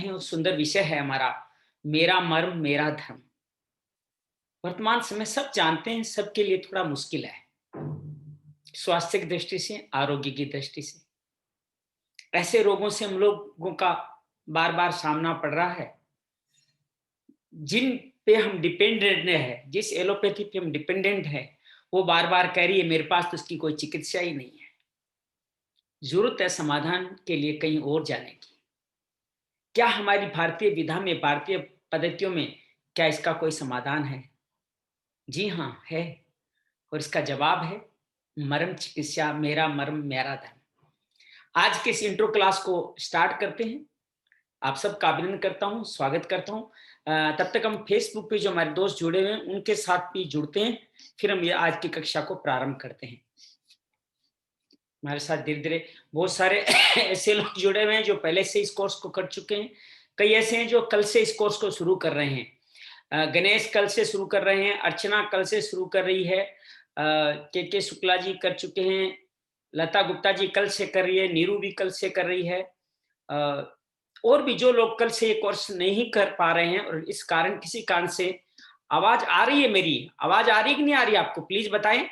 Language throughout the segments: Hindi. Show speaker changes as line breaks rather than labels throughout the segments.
हैं वो सुंदर विषय है हमारा, मेरा मर्म मेरा धर्म। वर्तमान समय सब जानते हैं, सबके लिए थोड़ा मुश्किल है, स्वास्थ्य की दृष्टि से, आरोग्य की दृष्टि से। ऐसे रोगों से हम लोगों का बार बार सामना पड़ रहा है, जिन पे हम डिपेंडेंट है, जिस एलोपैथी पे हम डिपेंडेंट है, वो बार बार कह रही है मेरे पास तो उसकी कोई चिकित्सा ही नहीं है। जरूरत है समाधान के लिए कहीं और जाने की। क्या हमारी भारतीय विधा में, भारतीय पद्धतियों में क्या इसका कोई समाधान है? जी हाँ है, और इसका जवाब है मर्म चिकित्सा, मेरा मर्म मेरा धर्म। आज के इस इंट्रो क्लास को स्टार्ट करते हैं। आप सबका अभिनंदन करता हूँ, स्वागत करता हूँ। तब तक हम फेसबुक पे जो हमारे दोस्त जुड़े हुए हैं उनके साथ भी जुड़ते हैं, फिर हम ये आज की कक्षा को प्रारंभ करते हैं। हमारे साथ धीरे धीरे बहुत सारे ऐसे लोग जुड़े हुए हैं जो पहले से इस कोर्स को कर चुके हैं, कई ऐसे हैं जो कल से इस कोर्स को शुरू कर रहे हैं। गणेश कल से शुरू कर रहे हैं, अर्चना कल से शुरू कर रही है, के शुक्ला जी कर चुके हैं, लता गुप्ता जी कल से कर रही है, नीरू भी कल से कर रही है, और भी जो लोग कल से ये कोर्स नहीं कर पा रहे हैं और इस कारण किसी कारण से आवाज आ रही है, मेरी आवाज आ रही है कि नहीं आ रही आपको, प्लीज बताएं।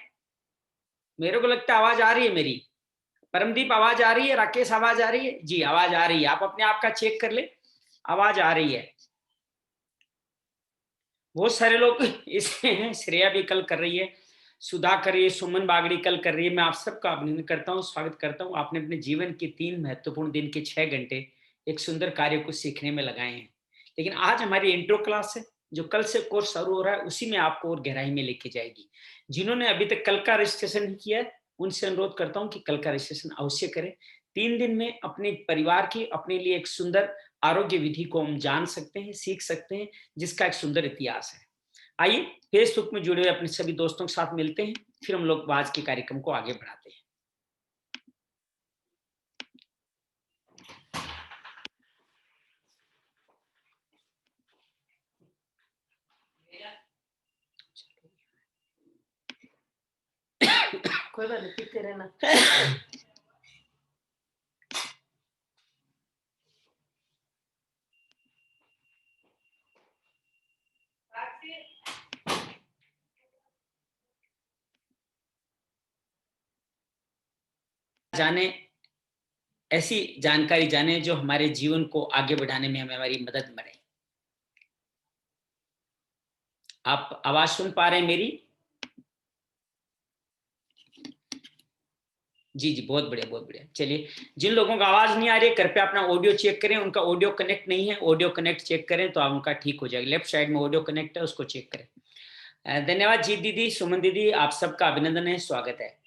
मेरे को लगता है आवाज आ रही है मेरी। परमदीप आवाज आ रही है, राकेश आवाज आ रही है? जी आवाज आ रही है, आप अपने आप का चेक कर ले, आवाज आ रही है। बहुत सारे लोग इसमें हैं, श्रेया भी कल कर रही है, सुधा कर रही है, सुमन बागड़ी कल कर रही है। मैं आप सबका अभिनंदन करता हूँ, स्वागत करता हूँ। आपने अपने जीवन के 3 महत्वपूर्ण दिन के 6 घंटे एक सुंदर कार्य को सीखने में लगाए हैं। लेकिन आज हमारी इंट्रो क्लास है, जो कल से कोर्स शुरू हो रहा है, उसी में आपको और गहराई में लेके जाएगी। जिन्होंने अभी तक कल का रजिस्ट्रेशन नहीं किया है, उनसे अनुरोध करता हूँ कि कल का रजिस्ट्रेशन अवश्य करें। 3 दिन में अपने परिवार की, अपने लिए एक सुंदर आरोग्य विधि को हम जान सकते हैं, सीख सकते हैं, जिसका एक सुंदर इतिहास है। आइए फेसबुक में जुड़े हुए अपने सभी दोस्तों के साथ मिलते हैं, फिर हम लोग आज के कार्यक्रम को आगे बढ़ाते हैं। कोई बात नहीं, पीते रहना। जाने ऐसी जानकारी जाने जो हमारे जीवन को आगे बढ़ाने में हमें हमारी मदद करे। आप आवाज सुन पा रहे हैं मेरी? जी जी, बहुत बढ़िया बहुत बढ़िया। चलिए, जिन लोगों का आवाज नहीं आ रही है कृपया अपना ऑडियो चेक करें, उनका ऑडियो कनेक्ट नहीं है, ऑडियो कनेक्ट चेक करें तो आप उनका ठीक हो जाएगा। लेफ्ट साइड में ऑडियो कनेक्ट है, उसको चेक करें। धन्यवाद जीत दीदी, सुमन दीदी, आप सबका अभिनंदन है, स्वागत है।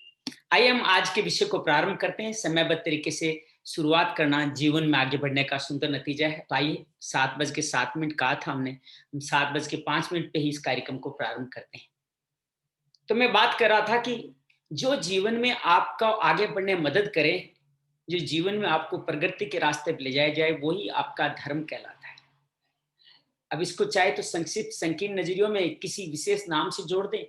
आइए हम आज के विषय को प्रारंभ करते हैं। समयबद्ध तरीके से शुरुआत करना जीवन में आगे बढ़ने का सुंदर नतीजा है। तो आइए, 7:07 कहा था हमने, हम 7:05 पे ही इस कार्यक्रम को प्रारंभ करते हैं। तो मैं बात कर रहा था कि जो जीवन में आपका आगे बढ़ने में मदद करे, जो जीवन में आपको प्रगति के रास्ते पे ले जाया जाए, वही आपका धर्म कहलाता है। अब इसको चाहे तो संक्षिप्त संकीर्ण नजरियों में किसी विशेष नाम से जोड़ दें,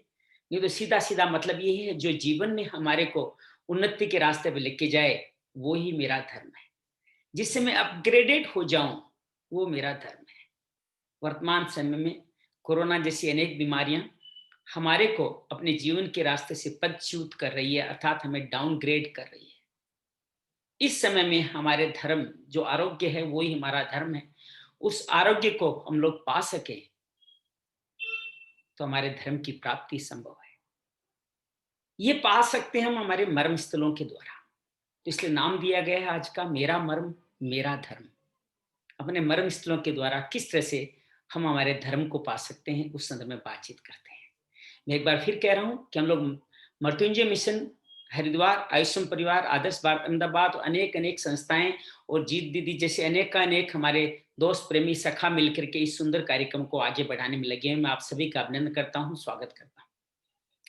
नहीं तो सीधा सीधा मतलब यही है, जो जीवन में हमारे को उन्नति के रास्ते पे लेके जाए, वो ही मेरा धर्म है। जिससे मैं अपग्रेडेड हो जाऊं, वो मेरा धर्म है। वर्तमान समय में कोरोना जैसी अनेक बीमारियां हमारे को अपने जीवन के रास्ते से पदच्युत कर रही है, अर्थात हमें डाउनग्रेड कर रही है। इस समय में हमारे धर्म जो आरोग्य है, वो ही हमारा धर्म है। उस आरोग्य को हम लोग पा सके तो हमारे धर्म की प्राप्ति संभव है। ये पा सकते हैं हम हमारे मर्म स्थलों के द्वारा। तो इसलिए नाम दिया गया है आज का, मेरा मर्म मेरा धर्म। अपने मर्म स्थलों के द्वारा किस तरह से हम हमारे धर्म को पा सकते हैं, उस संदर्भ में बातचीत करते हैं। मैं एक बार फिर कह रहा हूं कि हम लोग मृत्युंजय मिशन, हरिद्वार, आयुष्मान परिवार, आदर्श भारत अहमदाबाद, अनेक अनेक संस्थाएं और जीत दीदी जैसे अनेक का अनेक हमारे दोस्त प्रेमी सखा मिलकर के इस सुंदर कार्यक्रम को आगे बढ़ाने में लगे हैं। मैं आप सभी का अभिनंदन करता हूं, स्वागत करता हूं।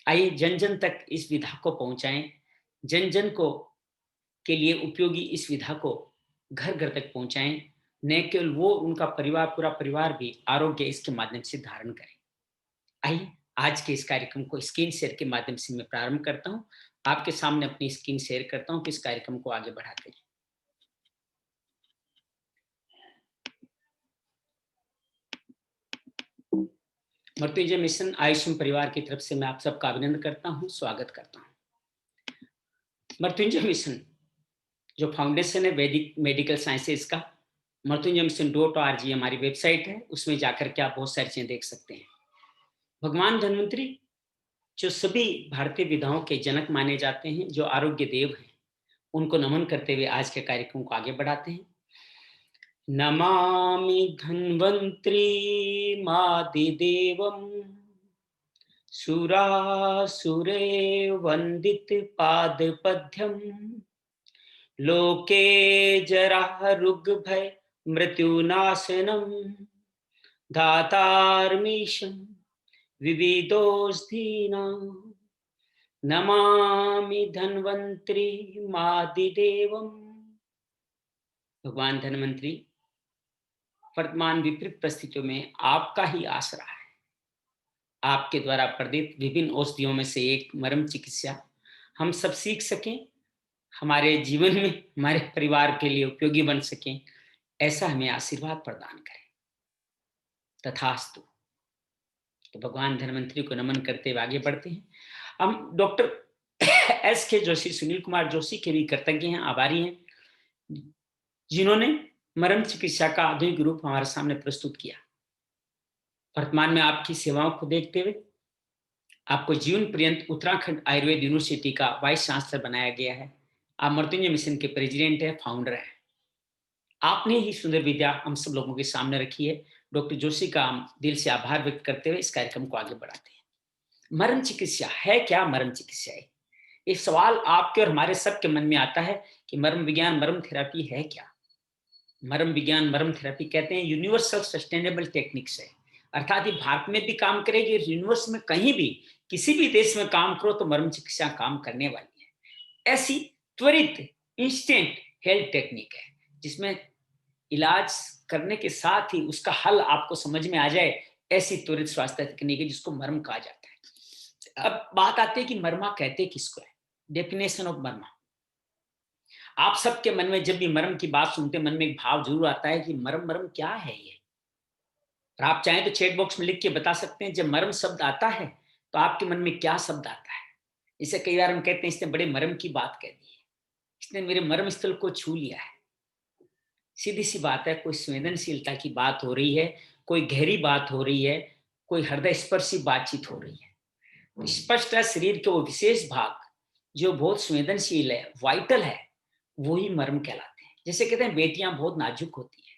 आइए जन जन तक इस विधा को पहुंचाएं, जन जन को के लिए उपयोगी इस विधा को घर घर तक पहुंचाएं। न केवल वो, उनका परिवार, पूरा परिवार भी आरोग्य इसके माध्यम से धारण करे। आइए आज के इस कार्यक्रम को स्क्रीन शेयर के माध्यम से मैं प्रारंभ करता हूं। आपके सामने अपनी स्क्रीन शेयर करता हूं कि इस कार्यक्रम को आगे बढ़ाते हैं। मृत्युंजय मिशन आयुष्मान परिवार की तरफ से मैं आप सबका अभिनंदन करता हूँ, स्वागत करता हूँ। मृत्युंजय मिशन जो फाउंडेशन है वैदिक मेडिकल साइंसेज का, मृत्युंजय मिशन .org हमारी वेबसाइट है, उसमें जाकर के आप बहुत सारी चीजें देख सकते हैं। भगवान धन्वंतरी जो सभी भारतीय विधाओं के जनक माने जाते हैं, जो आरोग्य देव हैं, उनको नमन करते हुए आज के कार्यक्रम को आगे बढ़ाते हैं। नमामि धन्वंतरी मादिदेवम् सुरासुरे वंदित पादपद्यम् लोके जरारुग भय मृत्युनाशनम् धातार्मीशं विविधोषधीनां नमामि धन्वंतरी मादिदेवम्। भगवान धन्वंतरी वर्तमान विपरीत परिस्थितियों में आपका ही आसरा है। आपके द्वारा प्रदत्त विभिन्न औषधियों में से एक मर्म चिकित्सा हम सब सीख सकें, हमारे जीवन में हमारे परिवार के लिए उपयोगी बन सकें, ऐसा हमें आशीर्वाद प्रदान करें। तथास्तु। तो भगवान धन्वंतरी को नमन करते हुए आगे बढ़ते हैं। हम डॉक्टर एस के जोशी, सुनील कुमार जोशी के भी कृतज्ञ हैं, आभारी हैं, जिन्होंने मर्म चिकित्सा का आधुनिक रूप हमारे सामने प्रस्तुत किया। वर्तमान में आपकी सेवाओं को देखते हुए आपको जीवन पर्यंत उत्तराखंड आयुर्वेद यूनिवर्सिटी का वाइस चांसलर बनाया गया है। आप मृत्युंजय मिशन के प्रेसिडेंट है, फाउंडर है। आपने ही सुंदर विद्या हम सब लोगों के सामने रखी है। डॉक्टर जोशी का हम दिल से आभार व्यक्त करते हुए इस कार्यक्रम को आगे बढ़ाते हैं। मर्म चिकित्सा है क्या? मर्म चिकित्सा है, एक सवाल आपके और हमारे सबके मन में आता है कि मर्म विज्ञान, मर्म थेरेपी है क्या? मर्म विज्ञान, मर्म थेरेपी कहते हैं यूनिवर्सल सस्टेनेबल टेक्निक्स है, अर्थात ये भारत में भी काम करेगी, यूनिवर्स में कहीं भी किसी भी देश में काम करो तो मर्म चिकित्सा काम करने वाली है। ऐसी त्वरित इंस्टेंट हेल्थ टेक्निक है जिसमें इलाज करने के साथ ही उसका हल आपको समझ में आ जाए, ऐसी त्वरित स्वास्थ्य तकनीक है जिसको मर्म कहा जाता है। अब बात आती है कि मर्मा कहते किसको है, डेफिनेशन ऑफ मर्मा। आप सबके मन में जब भी मर्म की बात सुनते मन में एक भाव जरूर आता है कि मर्म मर्म क्या है ये। और आप चाहें तो चैट बॉक्स में लिख के बता सकते हैं, जब मर्म शब्द आता है तो आपके मन में क्या शब्द आता है। इसे कई बार हम कहते हैं इसने बड़े मर्म की बात कह दी है, इसने मेरे मर्म स्थल को छू लिया है। सीधी सी बात है, कोई संवेदनशीलता की बात हो रही है, कोई गहरी बात हो रही है, कोई हृदय स्पर्शी बातचीत हो रही है। तो स्पष्ट है, शरीर के वो विशेष भाग जो बहुत संवेदनशील है, वाइटल है, वो ही मर्म कहलाते हैं। जैसे कहते हैं बेटियां बहुत नाजुक होती है,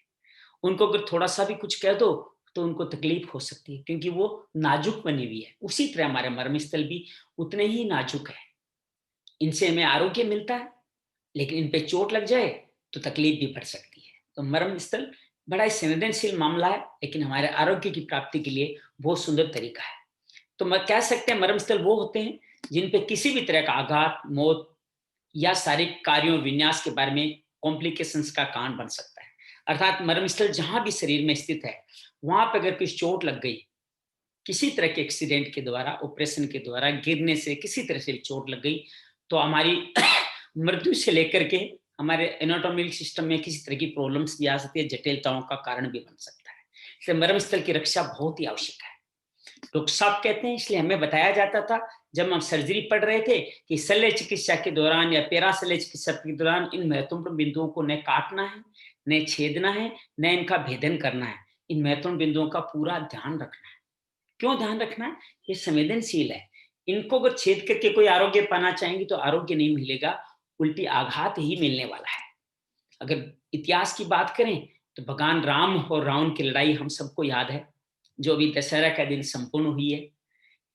उनको अगर थोड़ा सा भी कुछ कह दो तो उनको तकलीफ हो सकती है क्योंकि वो नाजुक बनी हुई है। उसी तरह हमारे मर्म स्थल भी उतने ही नाजुक है। इनसे हमें आरोग्य मिलता है, लेकिन इन पे चोट लग जाए तो तकलीफ भी बढ़ सकती है। तो मर्म स्थल बड़ा ही संवेदनशील मामला है, लेकिन हमारे आरोग्य की प्राप्ति के लिए बहुत सुंदर तरीका है। तो मैं कह सकते हैं मर्म स्थल वो होते हैं जिन पे किसी भी तरह का आघात, मौत या शारीरिक कार्यों विन्यास के बारे में कॉम्प्लिकेशंस का कारण बन सकता है। अर्थात मर्म स्थल जहां भी शरीर में स्थित है, वहां पर अगर कुछ चोट लग गई, किसी तरह के एक्सीडेंट के द्वारा, ऑपरेशन के द्वारा, गिरने से किसी तरह से चोट लग गई, तो हमारी मृत्यु से लेकर के हमारे एनाटॉमिक सिस्टम में किसी तरह की प्रॉब्लम्स भी आ सकती है, जटिलताओं का कारण भी बन सकता है। इसलिए मर्म स्थल की रक्षा बहुत ही आवश्यक है। डॉक्टर साहब कहते हैं, इसलिए हमें बताया जाता था जब हम सर्जरी पढ़ रहे थे कि शल्य चिकित्सा के दौरान या पैरा शल्य चिकित्सा के दौरान इन महत्वपूर्ण बिंदुओं को न काटना है, न छेदना है, न इनका भेदन करना है। इन महत्वपूर्ण बिंदुओं का पूरा ध्यान रखना है। क्यों ध्यान रखना है? ये संवेदनशील है, इनको अगर छेद करके कोई आरोग्य पाना चाहेंगे तो आरोग्य नहीं मिलेगा, उल्टी आघात ही मिलने वाला है। अगर इतिहास की बात करें तो भगवान राम और रावण की लड़ाई हम सबको याद है, जो अभी दशहरा का दिन संपूर्ण हुई है।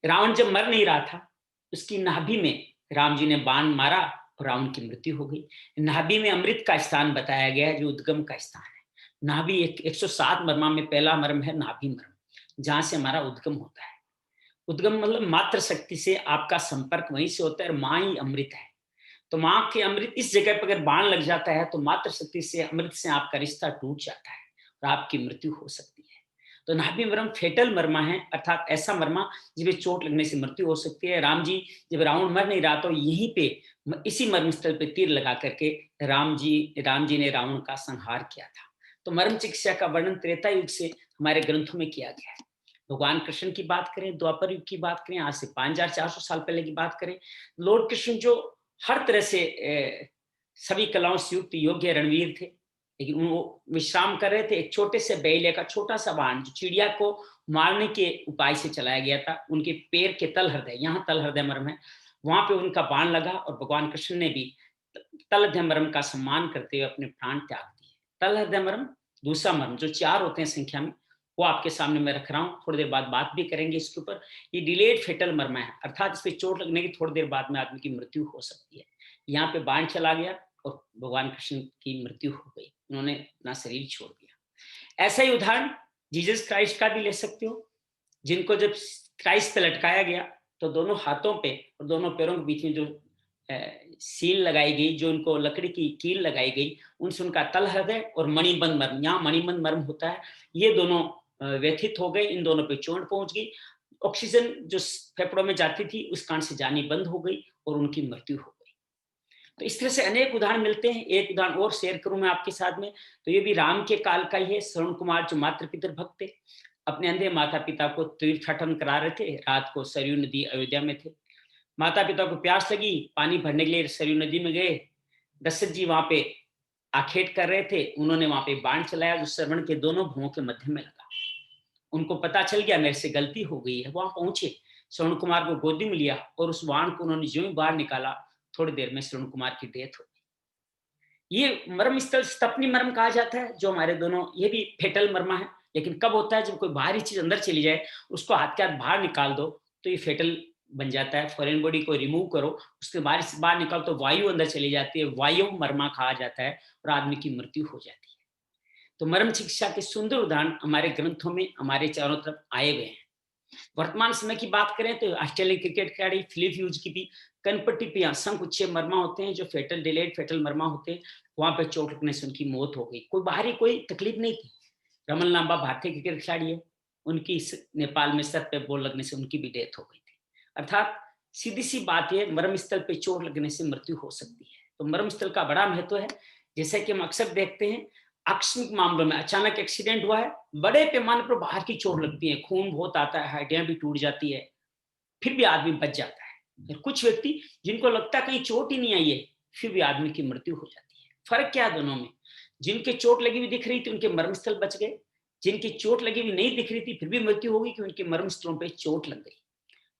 रावण जब मर नहीं रहा था, उसकी नाभि में राम जी ने बाण मारा और रावण की मृत्यु हो गई। नाभि में अमृत का स्थान बताया गया है, जो उद्गम का स्थान है। नाभि 107 मर्मा में पहला मर्म है नाभि मर्म, जहां से हमारा उद्गम होता है। उद्गम मतलब मात्र शक्ति से आपका संपर्क वहीं से होता है, और माँ ही अमृत है। तो माँ के अमृत इस जगह पर अगर बाण लग जाता है तो मात्र शक्ति से अमृत से आपका रिश्ता टूट जाता है और आपकी मृत्यु हो सकती है। तो नाभि मर्म फेटल मर्मा है, अर्थात ऐसा मर्मा जिसमें चोट लगने से मृत्यु हो सकती है। राम जी जब रावण मर नहीं रहा तो यहीं पे इसी मर्म स्थल पे तीर लगा करके राम जी ने रावण का संहार किया था। तो मर्म चिकित्सा का वर्णन त्रेता युग से हमारे ग्रंथों में किया गया है। भगवान कृष्ण की बात करें, द्वापर युग की बात करें, आज से 5400 साल पहले की बात करें, लॉर्ड कृष्ण जो हर तरह से सभी कलाओं से युक्त योग्य रणवीर थे, लेकिन वो विश्राम कर रहे थे। एक छोटे से बैले का छोटा सा बाण जो चिड़िया को मारने के उपाय से चलाया गया था, उनके पैर के तल हृदय, यहाँ तल हृदय मर्म है, वहां पे उनका बाण लगा और भगवान कृष्ण ने भी तल हृदय मर्म का सम्मान करते हुए अपने प्राण त्याग दिए। तल हृदय मर्म, दूसरा मर्म जो 4 होते हैं संख्या में, वो आपके सामने मैं रख रहा हूँ, थोड़ी देर बाद बात भी करेंगे इसके ऊपर। ये डिलेड फेटल मर्मा है, अर्थात इस पे चोट लगने की थोड़ी देर बाद में आदमी की मृत्यु हो सकती है। यहाँ पे बाण चला गया और भगवान कृष्ण की मृत्यु हो गई, उन्होंने अपना शरीर छोड़ दिया। ऐसा ही उदाहरण जीसस क्राइस्ट का भी ले सकते हो, जिनको जब क्राइस्ट पे लटकाया गया तो दोनों हाथों पे और दोनों पैरों के बीच में जो सील लगाई गई, जो उनको लकड़ी की कील लगाई गई, उनसे उनका तल हृदय और मणिबंध मर्म, यहाँ मणिबंध मर्म होता है, ये दोनों व्यथित हो गए, इन दोनों पे चोट पहुंच गई, ऑक्सीजन जो फेफड़ों में जाती थी उस कारण से जानी बंद हो गई और उनकी मृत्यु हो गई। तो इस तरह से अनेक उदाहरण मिलते हैं। एक उदाहरण और शेयर करूं मैं आपके साथ में, तो ये भी राम के काल का ही है। श्रवण कुमार जो मातृ पितर भक्त थे, अपने अंधे माता पिता को तीर्थाटन करा रहे थे, रात को सरयू नदी अयोध्या में थे, माता पिता को प्यास लगी, पानी भरने के लिए सरयू नदी में गए, दशरथ जी वहां पे आखेट कर रहे थे, उन्होंने वहां पे बाण चलाया जो श्रवण के दोनों भुवों के मध्य में लगा। उनको पता चल गया मेरे से गलती हो गई है, वहां पहुंचे, श्रवण कुमार को गोदी में लिया और उस बाण को उन्होंने ज्यों ही बाहर निकाला, थोड़ी देर में श्रवण कुमार की डेथ हो गई। ये मर्म स्थल स्तपनी मर्म कहा जाता है, जो हमारे दोनों, ये भी फेटल मर्मा है, लेकिन कब होता है जब कोई बाहरी चीज अंदर चली जाए, उसको हाथ के हाथ बाहर निकाल दो तो ये फेटल बन जाता है। फॉरेन बॉडी को रिमूव करो, उसके बाहर निकालो तो वायु अंदर चली जाती है, वायु मर्मा कहा जाता है और आदमी की मृत्यु हो जाती है। तो मर्म चिकित्सा के सुंदर उदाहरण हमारे ग्रंथों में हमारे चारों तरफ आए हुए हैं। वर्तमान समय की बात करें तो ऑस्ट्रेलियन क्रिकेट खिलाड़ी फिलिप ह्यूज की भी कनपट्टी पे असंख्य उच्च मर्मा होते हैं, जो फेटल डिलेड फेटल मर्मा होते हैं, वहां पे चोट लगने से उनकी मौत हो गई, कोई बाहरी कोई तकलीफ नहीं थी। रमन लांबा भारतीय क्रिकेट खिलाड़ी है, उनकी नेपाल में सर पे बॉल लगने से उनकी भी डेथ हो गई थी। अर्थात सीधी सी बात है, मर्म स्थल पे चोट लगने से मृत्यु हो सकती है। तो मर्म स्थल का बड़ा महत्व है। जैसे कि हम अक्सर देखते हैं आकस्मिक मामलों में, अचानक एक्सीडेंट हुआ है, बड़े पैमाने पर बाहर की चोट लगती है, खून बहुत आता है, हड्डियां भी टूट जाती है, फिर भी आदमी बच जाता है। फिर कुछ व्यक्ति जिनको लगता है कहीं चोट ही नहीं आई है, फिर भी आदमी की मृत्यु हो जाती है। फर्क क्या है दोनों में? जिनके चोट लगी हुई दिख रही थी उनके मर्मस्थल बच गए, जिनकी चोट लगी हुई नहीं दिख रही थी फिर भी मृत्यु होगी कि उनके मर्मस्थलों पर चोट लग गई।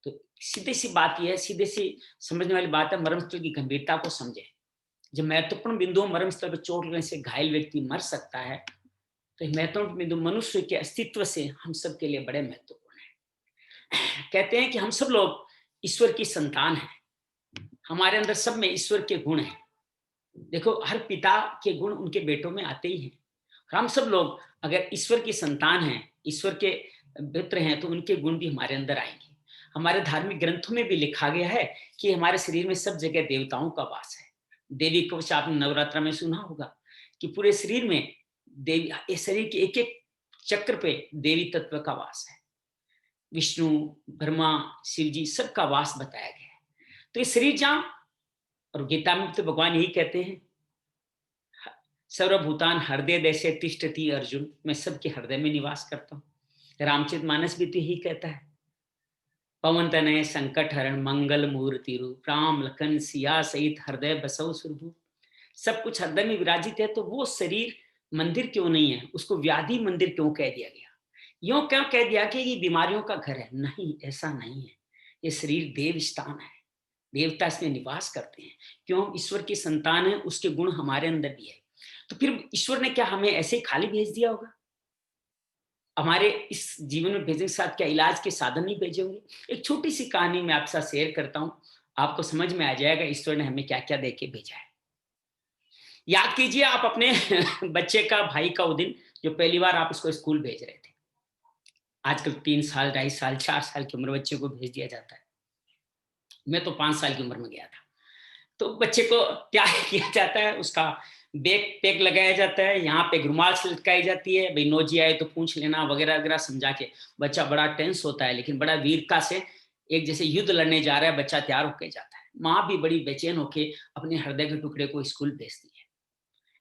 तो सीधी सी बात यह है, सीधे सी समझने वाली बात है, मर्मस्थल की गंभीरता को समझे। जब महत्वपूर्ण बिंदु मर्मस्थल पर चोट लगने से घायल व्यक्ति मर सकता है, तो महत्वपूर्ण बिंदु मनुष्य के अस्तित्व से हम सब के लिए बड़े महत्वपूर्ण है। कहते हैं कि हम सब लोग ईश्वर की संतान हैं, हमारे अंदर सब में ईश्वर के गुण हैं। देखो, हर पिता के गुण उनके बेटों में आते ही हैं। हम सब लोग अगर ईश्वर की संतान हैं, ईश्वर के पुत्र हैं, तो उनके गुण भी हमारे अंदर आएंगे। हमारे धार्मिक ग्रंथों में भी लिखा गया है कि हमारे शरीर में सब जगह देवताओं का वास है। देवी कवच आपने नवरात्रा में सुना होगा कि पूरे शरीर में देवी, इस शरीर के एक एक चक्र पे देवी तत्व का वास है। विष्णु, ब्रह्मा, शिव जी सबका वास बताया गया है। तो ये शरीर जहां, और गीता में तो भगवान यही कहते हैं, सर्वभूतान हृदय देशे तिष्ठति अर्जुन, मैं सबके हृदय में निवास करता हूँ। रामचरितमानस भी तो यही कहता है, पवन तनय संकट हरण मंगल मूर्ति रूप, राम लखन सिया सहित हृदय बसौ सुरभूप। सब कुछ हृदय में विराजित है, तो वो शरीर मंदिर क्यों नहीं है? उसको व्याधि मंदिर क्यों कह दिया गया? यूं क्यों कह दिया कि ये बीमारियों का घर है? नहीं, ऐसा नहीं है। ये शरीर देव स्थान है, देवता इसमें निवास करते हैं। क्यों? ईश्वर की संतान है, उसके गुण हमारे अंदर भी है। तो फिर ईश्वर ने क्या हमें ऐसे ही खाली भेज दिया होगा? हमारे इस जीवन में भेजने के साथ क्या इलाज के साधन नहीं भेजे होंगे? एक छोटी सी कहानी मैं आपके साथ शेयर करता हूँ, आपको समझ में आ जाएगा ईश्वर ने हमें क्या क्या दे के भेजा है। याद कीजिए आप अपने बच्चे का, भाई का वो दिन, जो पहली बार आप उसको स्कूल भेज रहे थे। आजकल 3 साल, 2.5 साल, 4 साल की उम्र बच्चे को भेज दिया जाता है। मैं तो 5 साल की उम्र में गया था। तो बच्चे को तैयार किया जाता है, उसका बैग पैक लगाया जाता है, यहाँ पे रुमाल से लटकाई जाती है, भाई नौजी आए तो पूछ लेना वगैरह वगैरह समझा के। बच्चा बड़ा टेंस होता है, लेकिन बड़ा वीरता से, एक जैसे युद्ध लड़ने जा रहा है बच्चा, तैयार होकर जाता है। माँ भी बड़ी बेचैन होके अपने हृदय के टुकड़े को स्कूल भेजती है।